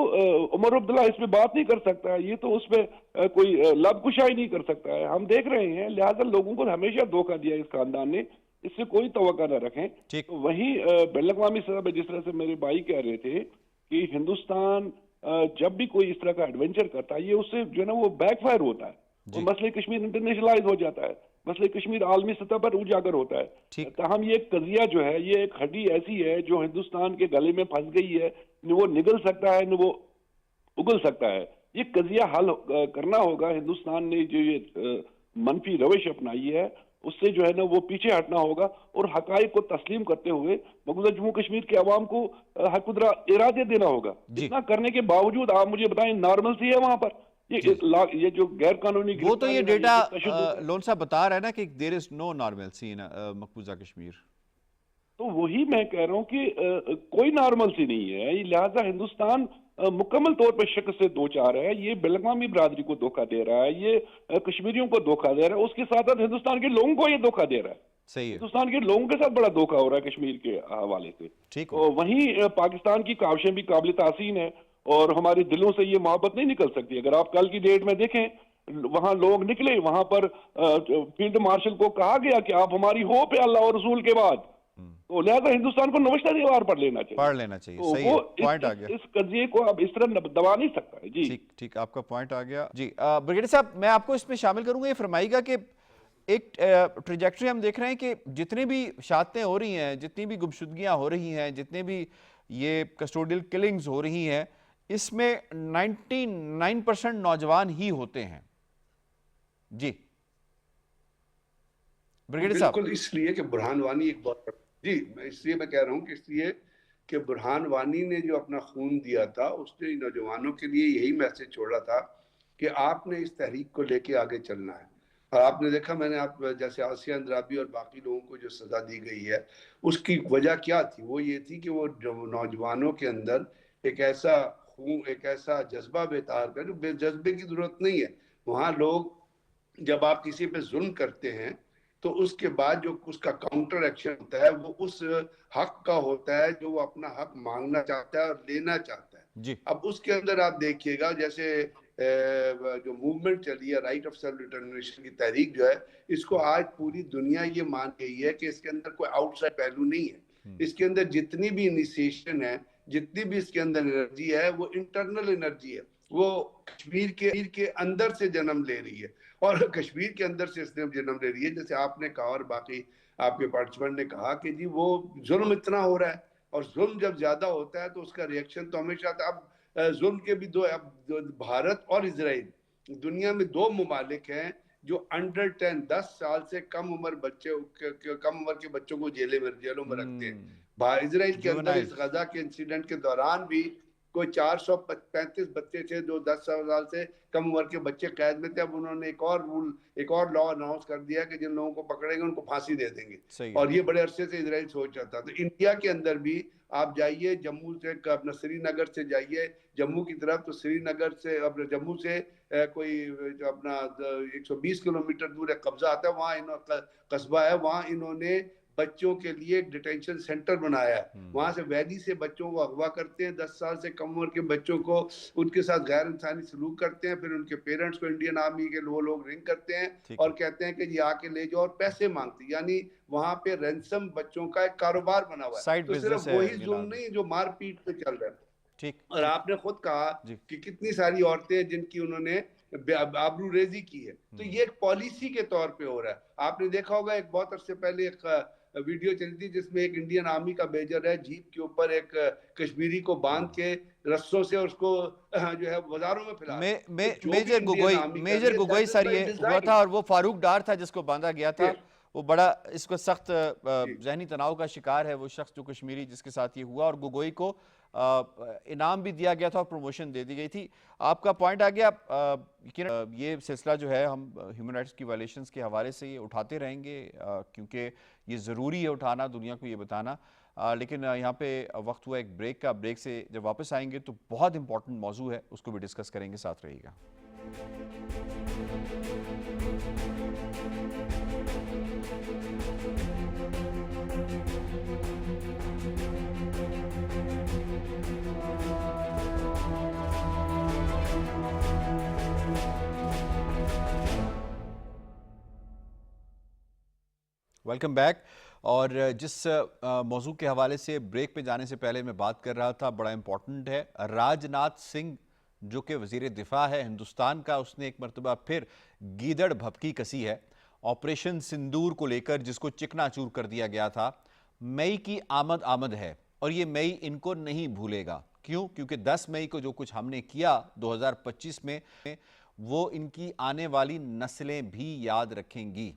عمر عبداللہ اس پہ بات نہیں کر سکتا ہے, یہ تو اس پہ کوئی لب کشائی نہیں کر سکتا ہے. ہم دیکھ رہے ہیں, لہٰذا لوگوں کو ہمیشہ دھوکہ دیا اس خاندان نے, اس سے کوئی توقع نہ رکھیں. وہیں بین الاقوامی سطح پہ جس طرح سے میرے بھائی کہہ رہے تھے کہ ہندوستان جب بھی کوئی اس طرح کا ایڈونچر کرتا ہے یہ اس سے جو ہے نا وہ بیک فائر ہوتا ہے, اور مسئلہ کشمیر انٹرنیشنلائز ہو جاتا ہے, مسئلہ کشمیر عالمی سطح پر اجاگر ہوتا ہے. تاہم یہ قضیہ جو ہے یہ ایک ہڈی ایسی ہے جو ہندوستان کے گلے میں پھنس گئی ہے, نہ وہ نگل سکتا ہے نہ وہ اگل سکتا ہے. یہ قضیہ حل کرنا ہوگا. ہندوستان نے جو یہ منفی روش اپنائی ہے اس سے جو ہے نا وہ پیچھے ہٹنا ہوگا, اور حقائق کو تسلیم کرتے ہوئے مقبوضہ جموں کشمیر کے عوام کو حق ارادے دینا ہوگا. اتنا کرنے کے باوجود آپ مجھے بتائیں نارمل سی ہے وہاں پر یہ جو غیر قانونی, وہ تو یہ ڈیٹا لون صاحب بتا رہا ہے نا کہ there is no normalcy in مقبوضہ کشمیر. تو وہی میں کہہ رہا ہوں کہ کوئی نارمل سی نہیں ہے. لہٰذا ہندوستان مکمل طور پر شک سے دو چار ہے. یہ بین الاقوامی برادری کو دھوکہ دے رہا ہے, یہ کشمیریوں کو دھوکہ دے رہا ہے, اس کے ساتھ ساتھ ہندوستان کے لوگوں کو یہ دھوکہ دے رہا ہے. صحیح ہے, ہندوستان کے لوگوں کے ساتھ بڑا دھوکہ ہو رہا ہے کشمیر کے حوالے سے. وہیں پاکستان کی کاوشیں بھی قابل تحسین ہے, اور ہمارے دلوں سے یہ محبت نہیں نکل سکتی. اگر آپ کل کی ڈیٹ میں دیکھیں وہاں لوگ نکلے, وہاں پر فیلڈ مارشل کو کہا گیا کہ آپ ہماری ہوپ ہے اللہ اور رسول کے بعد, تو لہٰذا ہندوستان کو نوشتہ دیوار پڑھ لینا چاہیے. صحیح ہے, پوائنٹ آ گیا. اس قضیے کو اب اس طرح دبا نہیں سکتا ہے. جی ٹھیک, آپ کا پوائنٹ آ گیا. جی بریگیڈیئر صاحب میں آپ کو اس میں شامل کروں گا, یہ فرمائیے گا کہ ایک ٹریجیکٹری ہم دیکھ رہے ہیں کہ جتنی بھی شہادتیں ہو رہی ہیں, جتنی بھی گمشدگیاں ہو رہی ہیں, جتنے بھی یہ کسٹوڈیل کلنگز ہو رہی ہیں, اس میں 99% نوجوان ہی ہوتے ہیں. جی بریگیڈیئر صاحب. بالکل, اس لیے کہ برہان وانی ایک بہت اس لیے میں کہہ رہا ہوں کہ اس لیے کہ برہان وانی نے جو اپنا خون دیا تھا اس نے نوجوانوں کے لیے یہی میسج چھوڑا تھا کہ آپ نے اس تحریک کو لے کے آگے چلنا ہے. اور آپ نے دیکھا, میں نے آپ جیسے آسیہ اندرابی اور باقی لوگوں کو جو سزا دی گئی ہے اس کی وجہ کیا تھی, وہ یہ تھی کہ وہ نوجوانوں کے اندر ایک ایسا جذبہ بیدار کر, جو جذبے کی ضرورت نہیں ہے. وہاں لوگ جب آپ کسی پہ ظلم کرتے ہیں تو اس کے بعد جو اس کا کاؤنٹر ایکشن ہوتا ہے وہ اس حق کا ہوتا ہے جو وہ اپنا حق مانگنا چاہتا ہے اور لینا چاہتا ہے. اب اس کے اندر آپ دیکھیے گا جیسے جو موومنٹ چلی ہے رائٹ آف سیلف ڈٹرمنیشن کی تحریک جو ہے، اس کو آج پوری دنیا یہ مان گئی ہے کہ اس کے اندر کوئی آؤٹ سائڈ پہلو نہیں ہے. اس کے اندر جتنی بھی انیشیشن ہے، جتنی بھی اس کے اندر انرجی ہے، وہ انٹرنل انرجی ہے، وہ کشمیر کے اندر سے جنم لے رہی ہے، اور کشمیر کے اندر سے اس نے جنم لے رہی ہے. جیسے آپ نے کہا اور باقی آپ کے پارٹیسپینٹ نے کہا کہ جی وہ ظلم اتنا ہو رہا ہے، اور ظلم جب زیادہ ہوتا ہے تو اس کا ریئیکشن تو ہمیشہ آتا ہے. اب ظلم کے بھی دو، اب بھارت اور اسرائیل دنیا میں دو ممالک ہیں جو انڈر 10 10 سال سے کم عمر کے بچوں کو جیلوں میں رکھتے ہیں. اسرائیل کے اندر اس غزہ کے انسیڈنٹ کے دوران بھی کوئی 435 بچے تھے جو 10 سال سے کم عمر کے بچے قید میں تھے. اب انہوں نے ایک اور لا اناؤنس کر دیا کہ جن لوگوں کو پکڑیں گے ان کو پھانسی دے دیں گے، اور یہ بڑے عرصے سے اسرائیل سوچ رہا تھا. تو انڈیا کے اندر بھی آپ جائیے جموں سے، اپنا سری نگر سے جائیے جموں کی طرف، تو سری نگر سے اپنا جموں سے کوئی اپنا 120 کلومیٹر دور ایک قبضہ آتا ہے، وہاں قصبہ ہے، وہاں انہوں نے بچوں کے لیے ایک ڈیٹینشن سینٹر بنایا ہے. وہاں سے ویلی سے بچوں کو اغوا کرتے ہیں، 10 سال سے کم عمر کے بچوں کو ان کے ساتھ غیر انسانی سلوک کرتے ہیں. پھر ان کے پیرنٹس کو انڈین آرمی کے وہ لوگ رنگ کرتے ہیں اور کہتے ہیں کہ یہ آ کے لے جاؤ، اور پیسے مانگتے ہیں. یعنی وہاں پہ رینسم بچوں کا ایک کاروبار بنا ہوا ہے. تو صرف وہی ظلم نہیں جو مار پیٹ پہ چل رہا ہے. اور آپ نے خود کہا کہ کتنی ساری عورتیں ہیں جن کی انہوں نے آبرو ریزی کی ہے. تو یہ ایک پالیسی کے طور پہ ہو رہا ہے. آپ نے دیکھا ہوگا ایک بہت عرصے پہلے ایک ویڈیو چلی تھی جس میں ایک انڈین آرمی کا میجر ہے، جیپ کے اوپر ایک کشمیری کو باندھ کے رسوں سے اس کو جو ہے بازاروں میں پھیلا. میجر گوگوئی سر یہ ہوا تھا، اور وہ فاروق ڈار تھا جس کو باندھا گیا تھا. وہ بڑا اس کو سخت ذہنی تناؤ کا شکار ہے وہ شخص جو کشمیری جس کے ساتھ یہ ہوا، اور گوگوئی کو انعام بھی دیا گیا تھا اور پروموشن دے دی گئی تھی. آپ کا پوائنٹ آ گیا. یہ سلسلہ جو ہے ہم ہیومن رائٹس کی وائلیشنز کے حوالے سے یہ اٹھاتے رہیں گے کیونکہ یہ ضروری ہے اٹھانا، دنیا کو یہ بتانا. لیکن یہاں پہ وقت ہوا ایک بریک کا. بریک سے جب واپس آئیں گے تو بہت امپورٹنٹ موضوع ہے، اس کو بھی ڈسکس کریں گے. ساتھ رہیے گا. Welcome back. اور جس موضوع کے حوالے سے بریک پہ جانے سے پہلے میں بات کر رہا تھا بڑا امپورٹنٹ ہے. راج ناتھ سنگھ جو کہ وزیر دفاع ہے ہندوستان کا، اس نے ایک مرتبہ پھر گیدڑ بھپکی کسی ہے آپریشن سندور کو لے کر، جس کو چکنا چور کر دیا گیا تھا. مئی کی آمد ہے، اور یہ مئی ان کو نہیں بھولے گا. کیوں؟ کیونکہ 10 مئی کو جو کچھ ہم نے کیا 2025 میں، وہ ان کی آنے والی نسلیں بھی یاد رکھیں گی.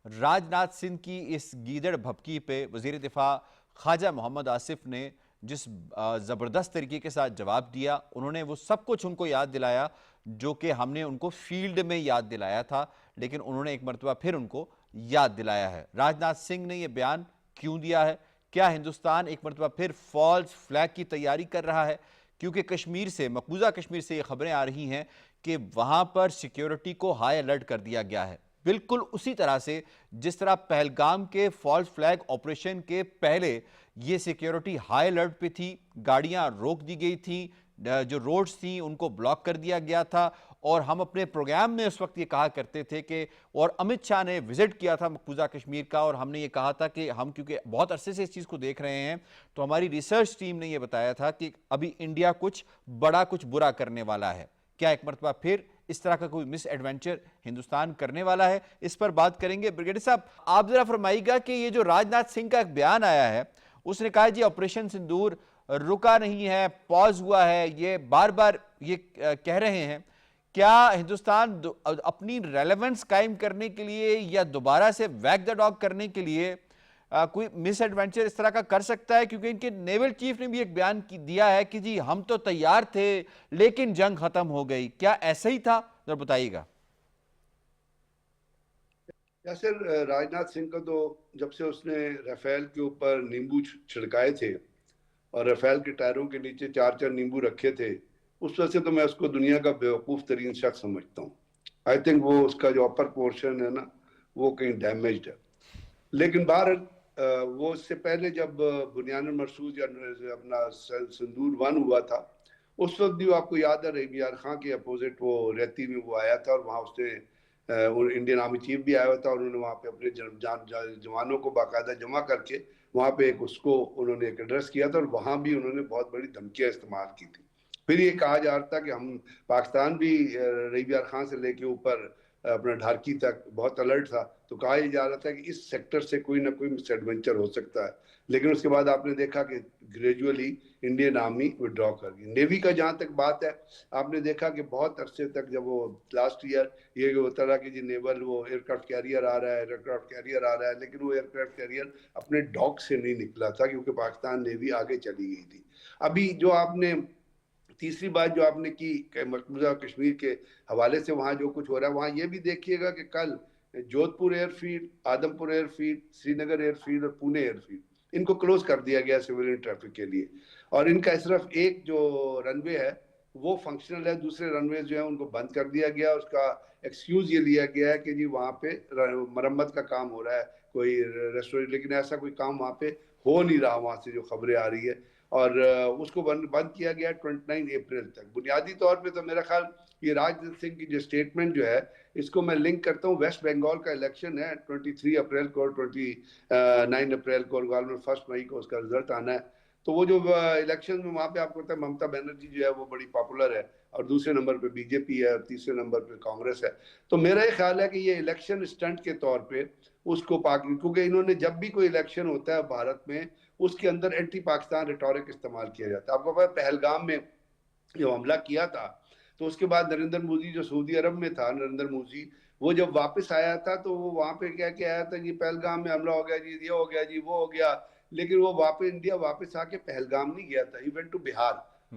راج ناتھ سنگھ کی اس گیدڑ بھپکی پہ وزیر دفاع خواجہ محمد آصف نے جس زبردست طریقے کے ساتھ جواب دیا، انہوں نے وہ سب کچھ ان کو یاد دلایا جو کہ ہم نے ان کو فیلڈ میں یاد دلایا تھا، لیکن انہوں نے ایک مرتبہ پھر ان کو یاد دلایا ہے. راج ناتھ سنگھ نے یہ بیان کیوں دیا ہے؟ کیا ہندوستان ایک مرتبہ پھر فالس فلیگ کی تیاری کر رہا ہے؟ کیونکہ کشمیر سے، مقبوضہ کشمیر سے یہ خبریں آ رہی ہیں کہ وہاں پر سیکیورٹی کو ہائی الرٹ کر دیا گیا ہے، بالکل اسی طرح سے جس طرح پہلگام کے فالس فلیگ آپریشن کے پہلے یہ سیکیورٹی ہائی الرٹ پہ تھی. گاڑیاں روک دی گئی تھیں، جو روڈز تھیں ان کو بلاک کر دیا گیا تھا. اور ہم اپنے پروگرام میں اس وقت یہ کہا کرتے تھے کہ، اور امت شاہ نے وزٹ کیا تھا مقبوضہ کشمیر کا، اور ہم نے یہ کہا تھا کہ ہم کیونکہ بہت عرصے سے اس چیز کو دیکھ رہے ہیں، تو ہماری ریسرچ ٹیم نے یہ بتایا تھا کہ ابھی انڈیا کچھ بڑا کچھ برا کرنے والا ہے. کیا ایک مرتبہ پھر اس طرح کا کوئی مس ایڈونچر ہندوستان کرنے والا ہے؟ اس پر بات کریں گے. بریگیڈیئر صاحب آپ ذرا فرمائیے گا کہ یہ جو راج ناتھ سنگھ کا ایک بیان آیا ہے، اس نے کہا جی آپریشن سندور رکا نہیں ہے، پاز ہوا ہے، یہ بار بار یہ کہہ رہے ہیں. کیا ہندوستان اپنی ریلیونس قائم کرنے کے لیے یا دوبارہ سے ویک دا ڈاگ کرنے کے لیے کوئی مس ایڈونچر اس طرح کا کر سکتا ہے؟ کیونکہ ان کے نیول چیف نے بھی ایک بیان دیا ہے کہ جی ہم تو تیار تھے لیکن جنگ ختم ہو گئی. کیا ایسا ہی تھا؟ ذرا بتائیے گا. یاسر، راج ناتھ سنگھ کا تو جب سے اس نے رافیل کے اوپر نیمبو چھڑکائے تھے اور رافیل کے ٹائروں کے نیچے 4 نیمبو رکھے تھے، اس وجہ سے تو میں اس کو دنیا کا بیوقوف ترین شخص سمجھتا ہوں. آئی تھنک وہ اس کا جو اپر پورشن ہے نا وہ کہیں ڈیمیجڈ ہے. لیکن بہرحال وہ اس سے پہلے جب بنیان المرصوص یا اپنا سندور 1 ہوا تھا، اس وقت بھی آپ کو یاد ہے رحیم یار خان کے اپوزٹ وہ ریتی میں وہ آیا تھا اور وہاں اس نے انڈین آرمی چیف بھی آیا ہوا تھا اور انہوں نے وہاں پہ اپنے جوانوں کو باقاعدہ جمع کر کے وہاں پہ ایک اس کو انہوں نے ایک ایڈریس کیا تھا اور وہاں بھی انہوں نے بہت بڑی دھمکیاں استعمال کی تھی. پھر یہ کہا جا رہا تھا کہ ہم پاکستان بھی رحیم یار خان سے لے کے اوپر اپنا ڈھارکی تک بہت الرٹ تھا, تو کہا یہ جا رہا تھا کہ اس سیکٹر سے کوئی نہ کوئی مس ایڈونچر ہو سکتا ہے. لیکن اس کے بعد آپ نے دیکھا کہ گریجولی انڈین آرمی وڈرا کر گئی. نیوی کا جہاں تک بات ہے, آپ نے دیکھا کہ بہت عرصے تک جب وہ لاسٹ ایئر یہ ہوتا رہا کہ جی نیول وہ ایئر کرافٹ کیریئر آ رہا ہے, ایئر کرافٹ کیریئر آ رہا ہے, لیکن وہ ایئر کرافٹ کیریئر اپنے ڈاک سے نہیں نکلا تھا کیونکہ پاکستان نیوی آگے چلی گئی تھی. ابھی جو آپ نے تیسری بات جو آپ نے کی مقبوضہ کشمیر کے حوالے سے وہاں جو کچھ ہو رہا ہے, وہاں یہ بھی دیکھیے گا کہ کل جودھ پور ایئر فیلڈ, آدم پور ایئر فیلڈ, سری نگر ایئر فیلڈ اور پونے ایئر فیلڈ ان کو کلوز کر دیا گیا سویلین ٹریفک کے لیے, اور ان کا صرف ایک جو رن وے ہے وہ فنکشنل ہے, دوسرے رن وے جو ہیں ان کو بند کر دیا گیا. اس کا ایکسکیوز یہ لیا گیا ہے کہ جی وہاں پہ مرمت کا کام ہو رہا ہے کوئی ریسٹورینٹ, لیکن ایسا کوئی کام وہاں پہ ہو نہیں رہا وہاں سے جو خبریں آ رہی ہے, اور اس کو بند کیا گیا 29 اپریل تک. بنیادی طور پہ تو میرا خیال یہ راجناتھ سنگھ کی جو سٹیٹمنٹ جو ہے اس کو میں لنک کرتا ہوں, ویسٹ بنگال کا الیکشن ہے 23 اپریل کو, 29 اپریل کو, اور 1 مئی کو اس کا رزلٹ آنا ہے. تو وہ جو الیکشن میں وہاں پہ آپ کو پتا ہے ممتا بنرجی جو ہے وہ بڑی پاپولر ہے, اور دوسرے نمبر پہ بی جے پی ہے, اور تیسرے نمبر پہ کانگریس ہے. تو میرا یہ خیال ہے کہ یہ الیکشن اسٹنٹ کے طور پہ اس کو کیونکہ انہوں نے جب بھی کوئی الیکشن ہوتا ہے بھارت میں اس کے اندر اینٹی پاکستان ریٹورک استعمال کیا جاتا ہے. آپ کو پتا پہلگام میں جو حملہ کیا تھا تو اس کے بعد نریندر مودی جو سعودی عرب میں تھا, نریندر مودی وہ جب واپس آیا تھا تو وہ وہاں پہ کیا کہ آیا تھا جی پہلگام میں حملہ ہو گیا, جی یہ ہو گیا, جی وہ ہو گیا, لیکن وہ واپس انڈیا واپس آ کے پہلگام نہیں گیا تھا, ہی وینٹ ٹو بہار,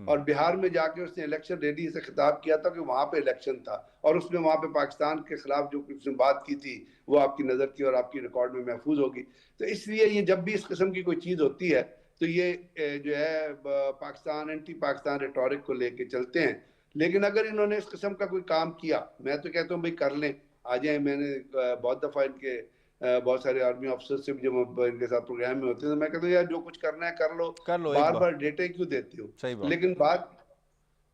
اور بہار میں جا کے اس نے الیکشن ریلی سے خطاب کیا تھا کہ وہاں پہ الیکشن تھا, اور اس میں وہاں پہ پاکستان کے خلاف جو اس نے بات کی تھی وہ آپ کی نظر کی اور آپ کی ریکارڈ میں محفوظ ہوگی. تو اس لیے یہ جب بھی اس قسم کی کوئی چیز ہوتی ہے تو یہ جو ہے پاکستان اینٹی پاکستان ریٹورک کو لے کے چلتے ہیں. لیکن اگر انہوں نے اس قسم کا کوئی کام کیا, میں تو کہتا ہوں بھائی کر لیں, آ جائیں. میں نے بہت دفعہ ان کے بہت سارے آرمی آفیسر سے بھی جب ان کے ساتھ پروگرام میں ہوتے ہیں تو میں کہتا ہوں یار جو کچھ کرنا ہے کر لو, بار بار ڈیٹے کیوں دیتے ہو. لیکن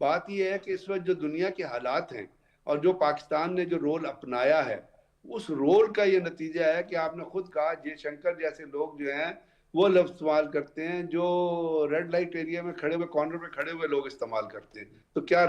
بات یہ ہے کہ اس وقت جو دنیا کے حالات ہیں اور جو پاکستان نے جو رول اپنایا ہے اس رول کا یہ نتیجہ ہے کہ آپ نے خود کہا جے شنکر جیسے لوگ جو ہیں وہ لفظ استعمال کرتے ہیں جو ریڈ لائٹ ایریا میں کھڑے ہوئے کارنر پہ کھڑے ہوئے لوگ استعمال کرتے ہیں. تو کیا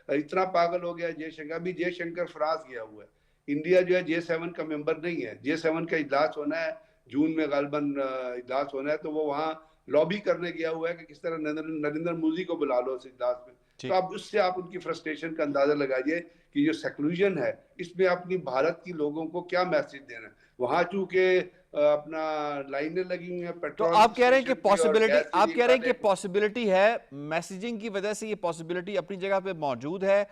اتنا پاگل ہو گیا جے شنکر؟ ابھی جے شنکر فرانس گیا ہوا ہے. انڈیا جو ہے J7 کا ممبر نہیں ہے, J7 کا اجلاس ہونا ہے جون میں غالباً اجلاس ہونا ہے, تو وہ وہاں لابی کرنے گیا ہوا ہے کہ کس طرح نریندر مودی کو بلا لو اس اجلاس میں. تو اب اس سے آپ ان کی فرسٹریشن کا اندازہ لگائیے کہ جو سیکولوژن ہے اس میں اپنی بھارت کی لوگوں کو کیا میسج دینا ہے. وہاں چونکہ اپنا لائنیں لگی ہوئی ہیں پیٹرول, تو آپ کہہ رہے ہیں کہ پاسبلٹی ہے, میسیجنگ کی وجہ سے یہ پاسبلٹی اپنی جگہ پہ موجود ہے,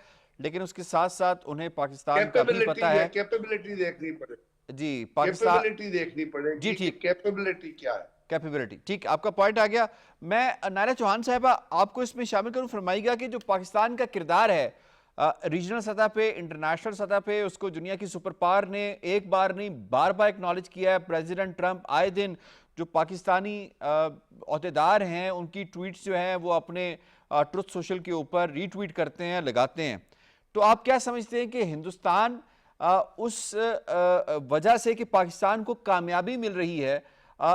لیکن اس کے ساتھ ساتھ انہیں پاکستان کا بھی پتہ ہے. کیپیبلٹی دیکھنی پڑے جی پاکستان کیپیبلٹی دیکھنی پڑے جی گی کہ کیپیبلٹی کیا ہے. کیپیبلٹی ٹھیک, آپ کا پوائنٹ آ گیا. میں نائرہ چوہان صاحبہ آپ کو اس میں شامل کروں, فرمائیے گا کہ جو پاکستان کا کردار ہے ریجنل سطح پہ, انٹرنیشنل سطح پہ, اس کو دنیا کی سپر پاور نے ایک بار نہیں بار بار اکنالج کیا ہے. پریزیڈنٹ ٹرمپ آئے دن جو پاکستانی عہدیدار ہیں ان کی ٹویٹس جو ہیں وہ اپنے ٹروتھ سوشل کے اوپر ری ٹویٹ کرتے ہیں, لگاتے ہیں. تو آپ کیا سمجھتے ہیں کہ ہندوستان اس وجہ سے کہ پاکستان کو کامیابی مل رہی ہے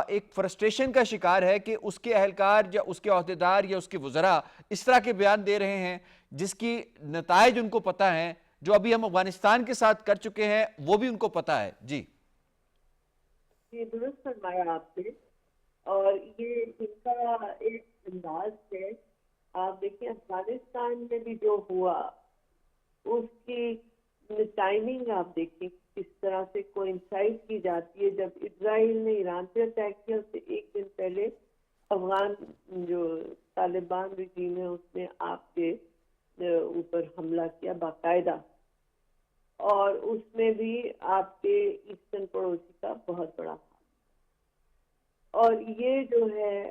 ایک فرسٹریشن کا شکار ہے کہ اس کے اہلکار یا اس کے عہدیدار یا اس کے وزراء اس طرح کے بیان دے رہے ہیں جس کی نتائج ان کو پتہ ہیں, جو ابھی ہم افغانستان کے ساتھ کر چکے ہیں وہ بھی ان کو پتہ ہے. جی یہ درست فرمایا آپ نے, اور یہ ان کا ایک انداز ہے. آپ دیکھیں افغانستان میں بھی جو ہوا اس کی ٹائمنگ آپ دیکھیں کس طرح سے کوئنسائڈ کی جاتی ہے. جب اسرائیل نے ایران پہ اٹیک کیا اس سے ایک دن پہلے افغان جو طالبان رجیم ہے اس نے آپ کے اوپر حملہ کیا باقاعدہ, اور اس میں بھی آپ کے ایسٹرن پڑوسی کا بہت بڑا ہاتھ. اور یہ جو ہے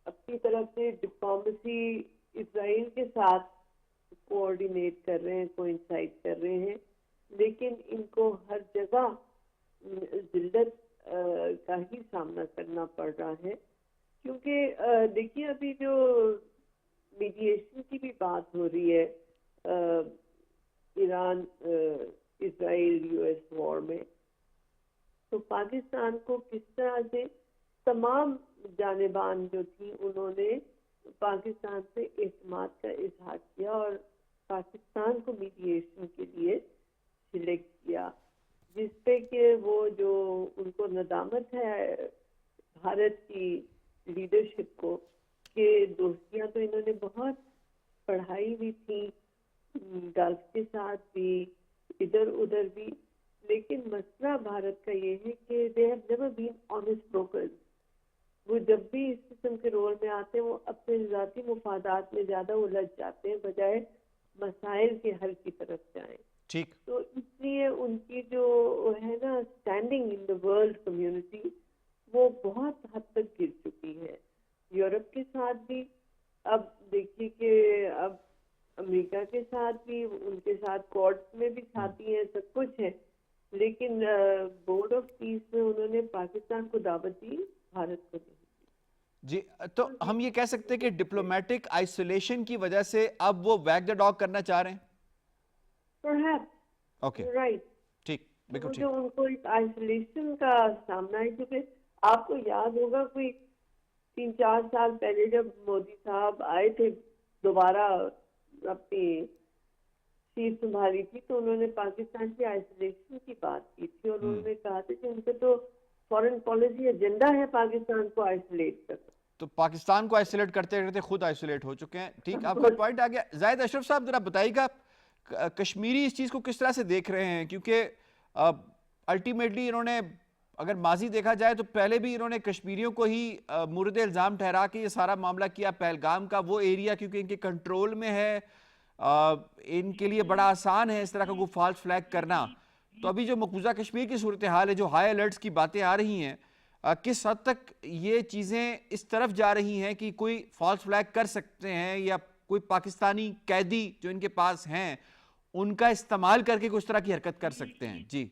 اپنی طرف سے ڈپلومیسی اسرائیل کے ساتھ کوآرڈینیٹ کر رہے ہیں, کوئنسائڈ کر رہے ہیں, لیکن ان کو ہر جگہ ذلت کا ہی سامنا کرنا پڑ رہا ہے. کیونکہ دیکھیے ابھی جو ایران اسرائیل US وار میں، تو پاکستان کو کس طرح سے تمام جانبان جو تھیں انہوں نے پاکستان سے اعتماد کا اظہار کیا اور پاکستان کو میڈییشن کے لیے سلیکٹ کیا، جس پہ کہ وہ جو ان کو ندامت ہے بھارت کی لیڈرشپ کو کہ دوستیاں تو انہوں نے بہت پڑھائی بھی تھی گلف کے ساتھ بھی ادھر ادھر بھی، لیکن مسئلہ بھارت کا یہ ہے کہ they have never been honest brokers. وہ جب بھی اس قسم کے رول میں آتے ہیں وہ اپنے ذاتی مفادات میں زیادہ الجھ جاتے ہیں بجائے مسائل کے حل کی طرف جائیں. ٹھیک. تو اس لیے ان کی جو ہے نا standing in the world community وہ بہت حد تک گر چکی ہے. یورپ کے ساتھ بھی اب دیکھیے کہ اب امریکہ کے ساتھ بھی ان کے ساتھ کورٹس میں بھی ساتھی ہیں، سب کچھ ہے، لیکن بورڈ آف پیس میں انہوں نے پاکستان کو دعوت دی، بھارت کو نہیں. جی تو ہم یہ کہہ سکتے ہیں کہ ڈپلومیٹک آئسولیشن کی وجہ سے اب وہ ویگ دا ڈاگ کرنا چاہ رہے ہیں. Okay right. ٹھیک، بالکل ٹھیک. جو ان کو ایک آئسولیشن کا سامنا ہے، کیونکہ آپ کو یاد ہوگا کوئی 3-4 سال پہلے جب مودی صاحب آئے تھے دوبارہ اپنی سیٹ سنبھالی تھی تو انہوں نے پاکستان کی آئسولیشن کی بات کی تھی اور انہوں نے کہا تھا کہ ان کا تو فارن پالیسی ایجنڈا ہے پاکستان کو آئسولیٹ کرنا. تو پاکستان کو آئسولیٹ کرتے کرتے خود آئسولیٹ ہو چکے ہیں. ٹھیک، آپ کا پوائنٹ آ گیا. زاہد اشرف صاحب ذرا بتائیے گا کشمیری اس چیز کو کس طرح سے دیکھ رہے ہیں، کیونکہ الٹیمیٹلی انہوں نے اگر ماضی دیکھا جائے تو پہلے بھی انہوں نے کشمیریوں کو ہی مورد الزام ٹھہرا کے یہ سارا معاملہ کیا. پہلگام کا وہ ایریا کیونکہ ان کے کنٹرول میں ہے، ان کے لیے بڑا آسان ہے اس طرح کا کوئی فالس فلیگ کرنا. تو ابھی جو مقبوضہ کشمیر کی صورتحال ہے، جو ہائی الرٹس کی باتیں آ رہی ہیں، کس حد تک یہ چیزیں اس طرف جا رہی ہیں کہ کوئی فالس فلیگ کر سکتے ہیں یا کوئی پاکستانی قیدی جو ان کے پاس ہیں ان کا استعمال کر کے کچھ طرح کی حرکت کر سکتے ہیں؟ جی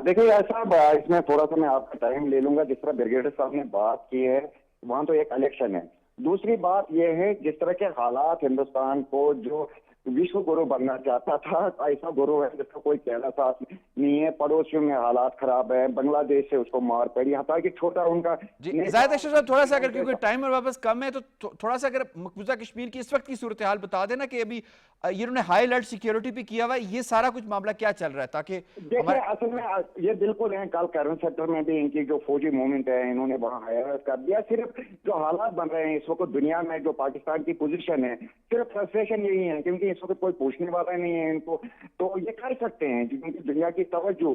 دیکھیے صاحب، اس میں تھوڑا سا میں آپ کا ٹائم لے لوں گا. جس طرح بریگیڈیئر صاحب نے بات کی ہے وہاں تو ایک الیکشن ہے. دوسری بات یہ ہے جس طرح کے حالات ہندوستان کو جو وشو گرو بننا چاہتا تھا ایسا گرو ہے جس کا کوئی کہنا ساتھ نہیں ہے. پڑوسیوں میں حالات خراب ہے، بنگلہ دیش سے اس کو مار پڑی، حتیٰ کہ چھوٹا ان کا. جی زاہد اشرف صاحب تھوڑا سا اگر کیونکہ ٹائم اور واپس کم ہے تو تھوڑا سا اگر مقبوضہ کشمیر کی اس وقت کی صورتحال بتا دینا کہ ابھی یہ انہوں نے ہائی الرٹ سیکیورٹی پہ کیا ہوا ہے، یہ سارا کچھ معاملہ کیا چل رہا ہے تاکہ دیکھیں اصل میں یہ بالکل ہیں. کل کرن سیکٹر میں بھی ان کی جو فوجی موومنٹ ہے انہوں نے وہاں ہائی الرٹ کر دیا. صرف جو حالات بن رہے ہیں اس وقت دنیا میں، جو پاکستان کی پوزیشن ہے، صرف فرسٹریشن یہی ہے کیونکہ اس وقت کوئی پوچھنے والا نہیں ہے ان کو. تو یہ کر سکتے ہیں کیونکہ دنیا کی توجہ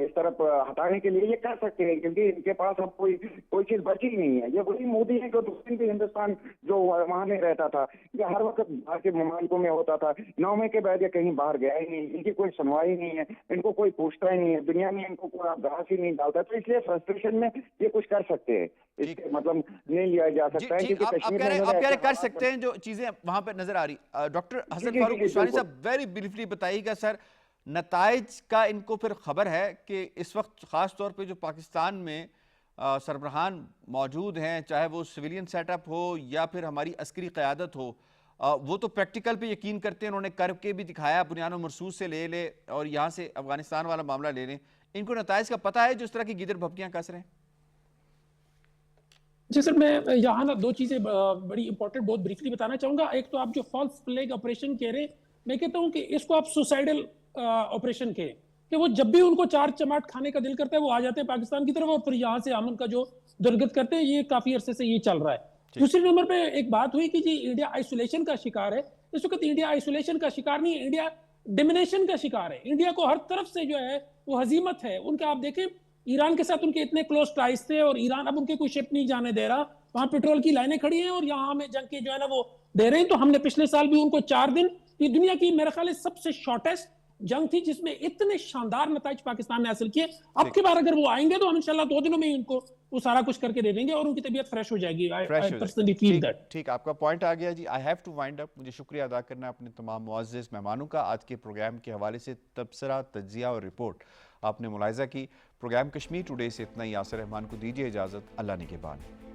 اس طرف ہٹانے کے لیے یہ کر سکتے ہیں کیونکہ ان کے پاس اب کوئی چیز بچی نہیں ہے. یہ وہی مودی ہے جو دوسرے بھی ہندوستان جو وہاں نہیں رہتا تھا، یہ ہر وقت باہر کے ممالکوں میں ہوتا تھا. 9 مئی کے بعد یہ کہیں باہر گیا ہی نہیں، ان کی کوئی سنوائی نہیں ہے، ان کو کوئی پوچھتا ہی نہیں ہے، دنیا میں ان کو کوئی گھاس ہی نہیں ڈالتا. تو اس لیے فرسٹریشن میں یہ کچھ کر سکتے ہیں، اس کے مطلب نہیں لیا جا سکتا ہے کیونکہ کشمیر میں آپ کہہ رہے کر سکتے ہیں جو چیزیں وہاں پہ نظر آ رہی. ڈاکٹر حسن فاروق عثمانی صاحب ویری بریفلی بتائیے گا سر، نتائج کا ان کو پھر خبر ہے کہ اس وقت خاص طور پہ جو پاکستان میں سربراہان موجود ہیں، چاہے وہ سویلین سیٹ اپ ہو یا پھر ہماری عسکری قیادت ہو، وہ تو پریکٹیکل پہ یقین کرتے ہیں. انہوں نے کر کے بھی دکھایا، بنیان و مرصوص سے لے لے اور یہاں سے افغانستان والا معاملہ لے لیں. ان کو نتائج کا پتہ ہے جو اس طرح کی گیدر بھپکیاں کس رہے ہیں؟ جی سر، میں یہاں نا 2 چیزیں بڑی امپورٹنٹ بہت بریفلی بتانا چاہوں گا. ایک تو آپ جو فالس فلیگ آپریشن کہہ رہے ہیں، میں کہتا ہوں کہ اس کو آپ سوسائڈل آپریشن کہیں کہ وہ جب بھی ان کو 4 چماٹ کھانے کا دل کرتا ہے وہ آ جاتے ہیں پاکستان کی طرف اور پھر یہاں سے امن کا جو درگت کرتے ہیں. یہ کافی عرصے سے یہ چل رہا ہے. دوسری نمبر پہ ایک بات ہوئی کہ جی انڈیا آئسولیشن کا شکار ہے. اس وقت انڈیا آئسولیشن کا شکار نہیں ہے، انڈیا ڈومینیشن کا شکار ہے. انڈیا کو ہر طرف سے جو ہے وہ ہزیمت ہے. ان کا آپ دیکھیں ایران کے ساتھ ان کے اتنے کلوز ٹائز تھے اور ایران اب ان کے کوئی شپ نہیں جانے دے رہا. وہاں پیٹرول کی لائنیں کھڑی ہیں اور یہاں ہمیں جنگ کی جو ہے نا وہ دے رہے ہیں. تو ہم نے پچھلے سال بھی ان کو 4 دن، یہ دنیا کی میرا خیال ہے سب سے شارٹیسٹ جنگ تھی جس میں اتنے شاندار نتائج پاکستان نے حاصل کیے. اب کی بار اگر وہ آئیں گے تو ہم انشاءاللہ 2 دنوں میں ہی ان کو وہ سارا کچھ کر کے دے دیں گے اور ان کی طبیعت فریش ہو جائے گی. ٹھیک، آپ کا پوائنٹ آ گیا جی. آئی ہیو ٹو وائنڈ اپ. مجھے شکریہ ادا کرنا اپنے تمام معزز مہمانوں کا. آج کے پروگرام کے حوالے سے تبصرہ، تجزیہ اور رپورٹ آپ نے ملاحظہ کی. پروگرام کشمیر ٹوڈے سے اتنا ہی. یاسر رحمان کو دیجیے اجازت. اللہ نگہبان.